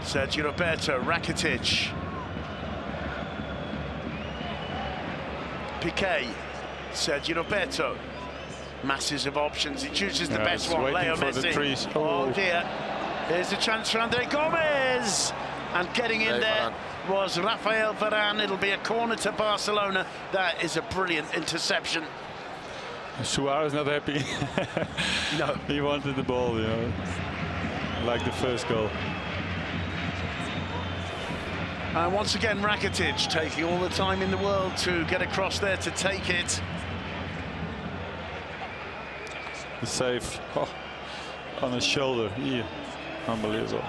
A: Sergio Roberto, Rakitic, Piqué, Sergio Roberto. Masses of options. He chooses the best one. Leo Messi. Oh dear. Here's a chance for Andre Gomez. And getting in there was Rafael Varane. It'll be a corner to Barcelona. That is a brilliant interception.
C: Suarez not happy.
A: No.
C: He wanted the ball, you know, like the first goal.
A: And once again, Rakitic taking all the time in the world to get across there to take it.
C: The save on his shoulder. Yeah. Unbelievable.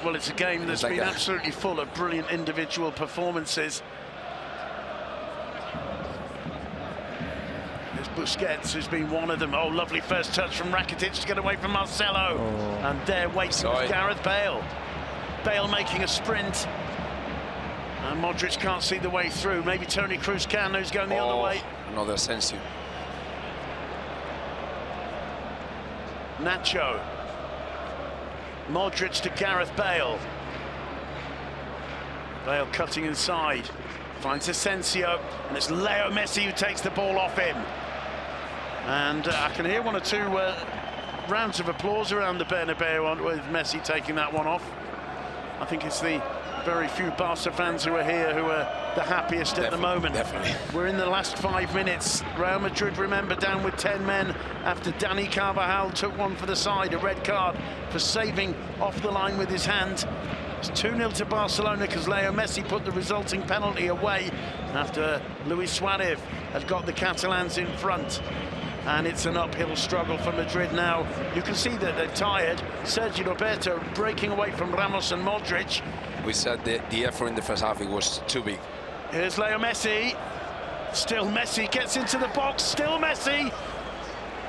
A: Well, it's a game that's been absolutely full of brilliant individual performances. There's Busquets, who's been one of them. Oh, lovely first touch from Rakitic to get away from Marcelo.
C: Oh.
A: And there waiting was Gareth Bale. Bale making a sprint. And Modric can't see the way through. Maybe Toni Kroos can, who's going the other way.
B: Another Asensio.
A: Nacho. Modric to Gareth Bale. Bale cutting inside. Finds Asensio. And it's Leo Messi who takes the ball off him. And I can hear one or two rounds of applause around the Bernabeu with Messi taking that one off. I think it's the very few Barca fans who are here who are the happiest at the moment.
B: Definitely.
A: We're in the last 5 minutes. Real Madrid, remember, down with 10 men after Dani Carvajal took one for the side, a red card for saving off the line with his hand. It's 2-0 to Barcelona because Leo Messi put the resulting penalty away after Luis Suarez had got the Catalans in front. And it's an uphill struggle for Madrid now. You can see that they're tired. Sergio Roberto breaking away from Ramos and Modric.
B: We said the effort in the first half, it was too big.
A: Here's Leo Messi. Still Messi gets into the box. Still Messi.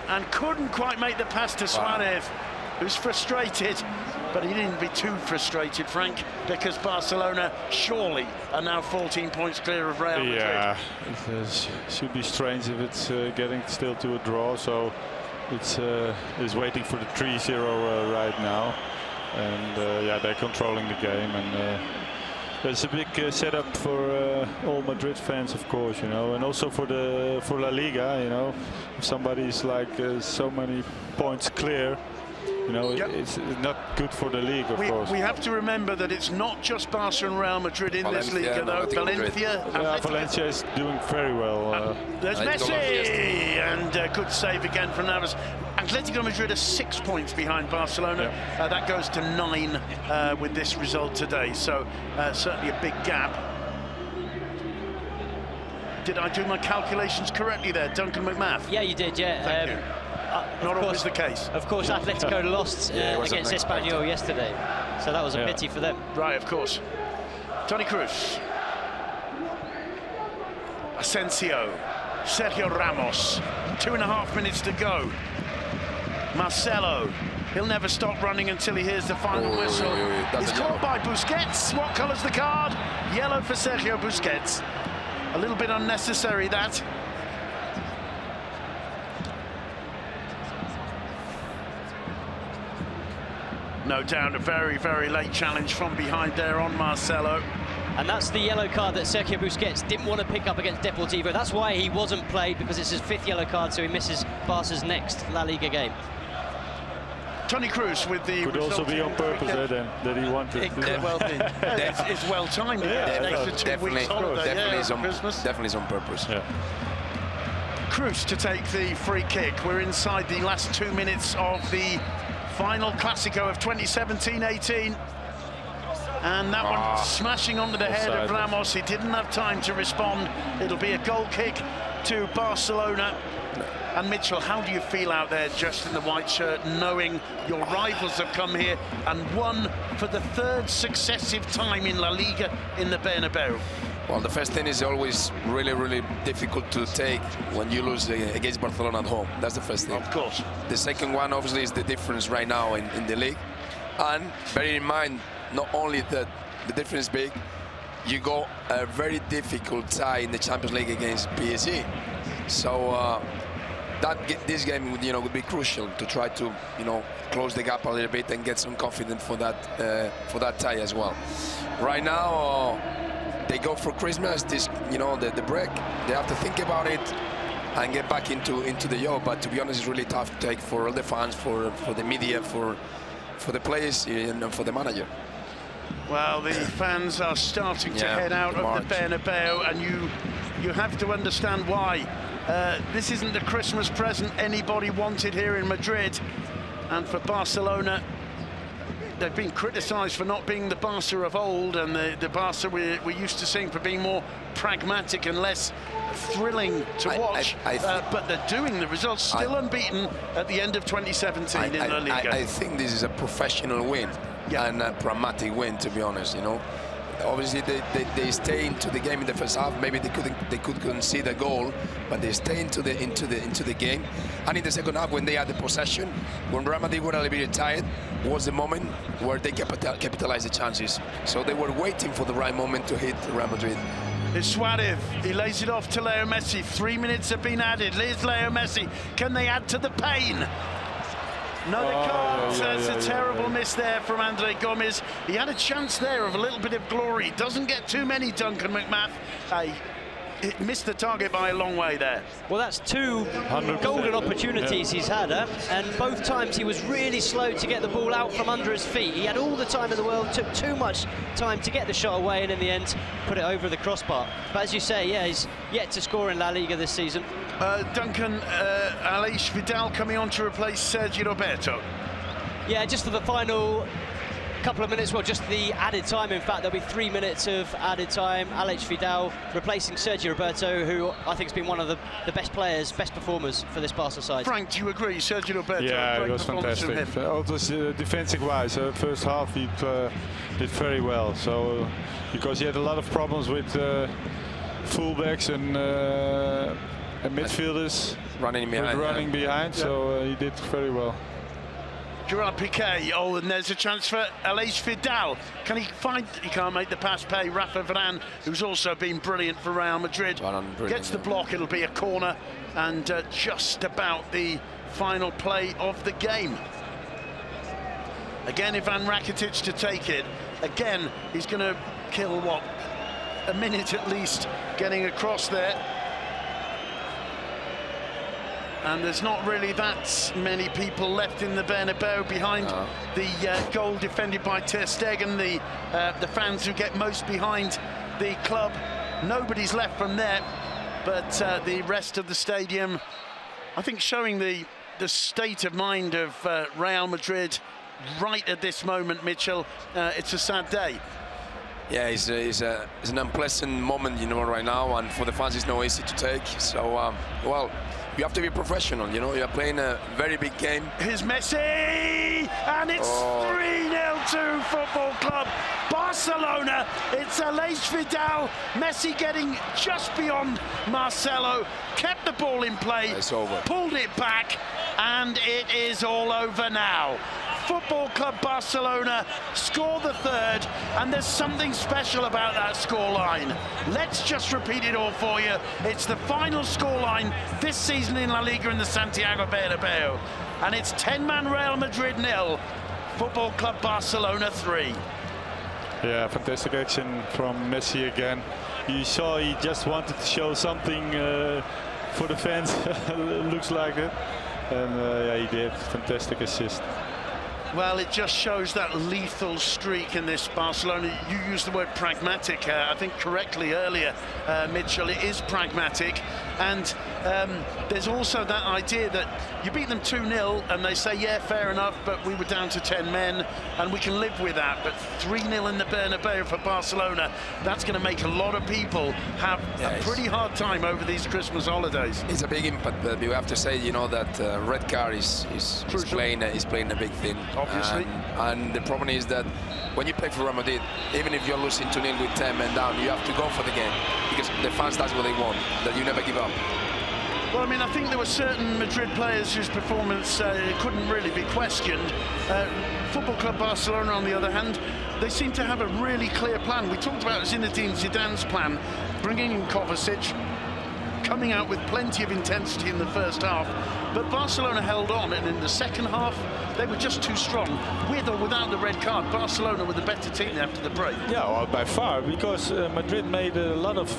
A: And couldn't quite make the pass to Suarez, who's frustrated. But he didn't be too frustrated, Frank, because Barcelona surely are now 14 points clear of Real Madrid.
C: Yeah, it should be strange if it's getting still to a draw. So it's waiting for the 3-0 right now. And yeah, they're controlling the game. And it's a big setup for all Madrid fans, of course, you know, and also for La Liga, you know, if somebody's like so many points clear. You know, it's not good for the league, of course.
A: We have to remember that it's not just Barca and Real Madrid in this league, though.
C: Valencia is doing very well.
A: There's Messi, and good save again from Navas. Atletico Madrid are 6 points behind Barcelona. That goes to 9 with this result today, so certainly a big gap. Did I do my calculations correctly there, Duncan McMath?
D: Yeah, you did, yeah.
A: Thank you. Not always the case.
D: Of course, Atletico lost against Espanyol yesterday, so that was a pity for them.
A: Right, of course. Toni Kroos. Asensio. Sergio Ramos. 2.5 minutes to go. Marcelo. He'll never stop running until he hears the final whistle. He's caught by Busquets. What colour's the card? Yellow for Sergio Busquets. A little bit unnecessary, that. No doubt a very, very late challenge from behind there on Marcelo.
D: And that's the yellow card that Sergio Busquets didn't want to pick up against Deportivo. That's why he wasn't played, because it's his 5th yellow card, so he misses Barca's next La Liga game.
A: Toni Kroos with the...
C: Could also be on purpose then, that he wanted.
A: It could well be. It's well timed.
B: Definitely is on purpose.
C: Yeah.
A: Kroos to take the free kick. We're inside the last 2 minutes of the final Clásico of 2017-18. And that one smashing onto the head of Ramos. He didn't have time to respond. It'll be a goal kick to Barcelona. And Mitchell, how do you feel out there just in the white shirt, knowing your rivals have come here and won for the 3rd successive time in La Liga in the Bernabeu?
B: Well, the first thing is always really, really difficult to take when you lose against Barcelona at home. That's the first thing.
A: Of course.
B: The second one, obviously, is the difference right now in the league. And bearing in mind, not only that the difference is big, you got a very difficult tie in the Champions League against PSG. So this game would, would be crucial to try to, close the gap a little bit and get some confidence for that tie as well. Right now, they go for Christmas. This, the break. They have to think about it and get back into the yoke. But to be honest, it's really tough to take for all the fans, for the media, for the players, and for the manager.
A: Well, the fans are starting to head out of the Bernabeu, and you have to understand why. This isn't the Christmas present anybody wanted here in Madrid, and for Barcelona, they've been criticised for not being the Barca of old, and the Barca we're used to seeing for being more pragmatic and less thrilling to watch. But they're doing the results, still unbeaten at the end of 2017 in La Liga.
B: I think this is a professional win and a pragmatic win, to be honest. Obviously they stay into the game in the first half. Maybe they could concede a goal, but they stay into the game. And in the second half, when they had the possession, when Real Madrid were a little bit tired, was the moment where they capitalized the chances. So they were waiting for the right moment to hit Real Madrid.
A: It's Suarez. He lays it off to Leo Messi. 3 minutes have been added. Here's Leo Messi. Can they add to the pain? No, they can't. That's a terrible miss there from Andre Gomes. He had a chance there of a little bit of glory. Doesn't get too many, Duncan McMath. It missed the target by a long way there.
D: Well, that's 2 golden opportunities he's had, and both times he was really slow to get the ball out from under his feet. He had all the time in the world, took too much time to get the shot away, and in the end put it over the crossbar. But as you say, he's yet to score in La Liga this season.
A: Duncan, Aleix Vidal coming on to replace Sergio Roberto.
D: Yeah, just for the final couple of minutes, well, just the added time. In fact, there'll be 3 minutes of added time. Aleix Vidal replacing Sergio Roberto, who I think has been one of the best players, best performers for this Barca side.
A: Frank, do you agree? Sergio Roberto,
C: yeah, it was fantastic. Also, defensive-wise, first half he did very well. So because he had a lot of problems with fullbacks and midfielders running behind, so he did very well.
A: Gerard Piqué, and there's a chance for Aleix Vidal. Can he find? He can't make the pass pay. Rafa Varane, who's also been brilliant for Real Madrid, gets the block. It'll be a corner, and just about the final play of the game. Again, Ivan Rakitic to take it. Again, he's going to kill, what, a minute at least getting across there. And there's not really that many people left in the Bernabeu behind the goal defended by Ter Stegen, the fans who get most behind the club. Nobody's left from there, but the rest of the stadium, I think, showing the state of mind of Real Madrid right at this moment, Mitchell. It's a sad day.
B: Yeah, it's an unpleasant moment, right now, and for the fans it's not easy to take. So, well, you have to be professional, you're playing a very big game.
A: Here's Messi, and it's 3-0 to Football Club Barcelona. It's Aleix Vidal. Messi getting just beyond Marcelo, kept the ball in play,
B: it's over.
A: Pulled it back, and it is all over now. Football Club Barcelona score the third, and there's something special about that scoreline. Let's just repeat it all for you. It's the final scoreline this season in La Liga in the Santiago Bernabeu, and it's 10-man Real Madrid 0, Football Club Barcelona 3.
C: Yeah, fantastic action from Messi again. You saw he just wanted to show something for the fans. Looks like it, and yeah, he did. Fantastic assist.
A: Well, it just shows that lethal streak in this Barcelona. You used the word pragmatic, I think correctly earlier, Mitchell. It is pragmatic, and there's also that idea that you beat them 2-0 and they say, yeah, fair enough, but we were down to 10 men and we can live with that. But 3-0 in the Bernabeu for Barcelona, that's going to make a lot of people have a pretty hard time over these Christmas holidays.
B: It's a big impact, but you have to say, that red card is playing a big thing.
A: Obviously.
B: And the problem is that when you play for Real Madrid, even if you're losing 2-0 with 10 men down, you have to go for the game, because the fans, that's what they want, that you never give up.
A: Well, I mean, I think there were certain Madrid players whose performance couldn't really be questioned. Football Club Barcelona, on the other hand, they seem to have a really clear plan. We talked about Zinedine Zidane's plan, bringing in Kovacic, coming out with plenty of intensity in the first half, but Barcelona held on, and in the second half they were just too strong. With or without the red card, Barcelona were the better team after the break.
C: Yeah, well, by far, because Madrid made a lot of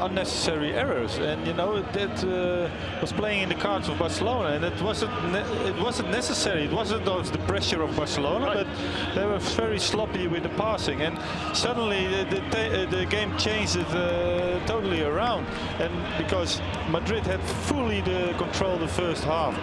C: unnecessary errors, and you know that was playing in the cards of Barcelona, and it wasn't necessary. It wasn't the pressure of Barcelona,
A: right,
C: but they were very sloppy with the passing, and suddenly the game changed it totally around, and because Madrid had fully the control the first half.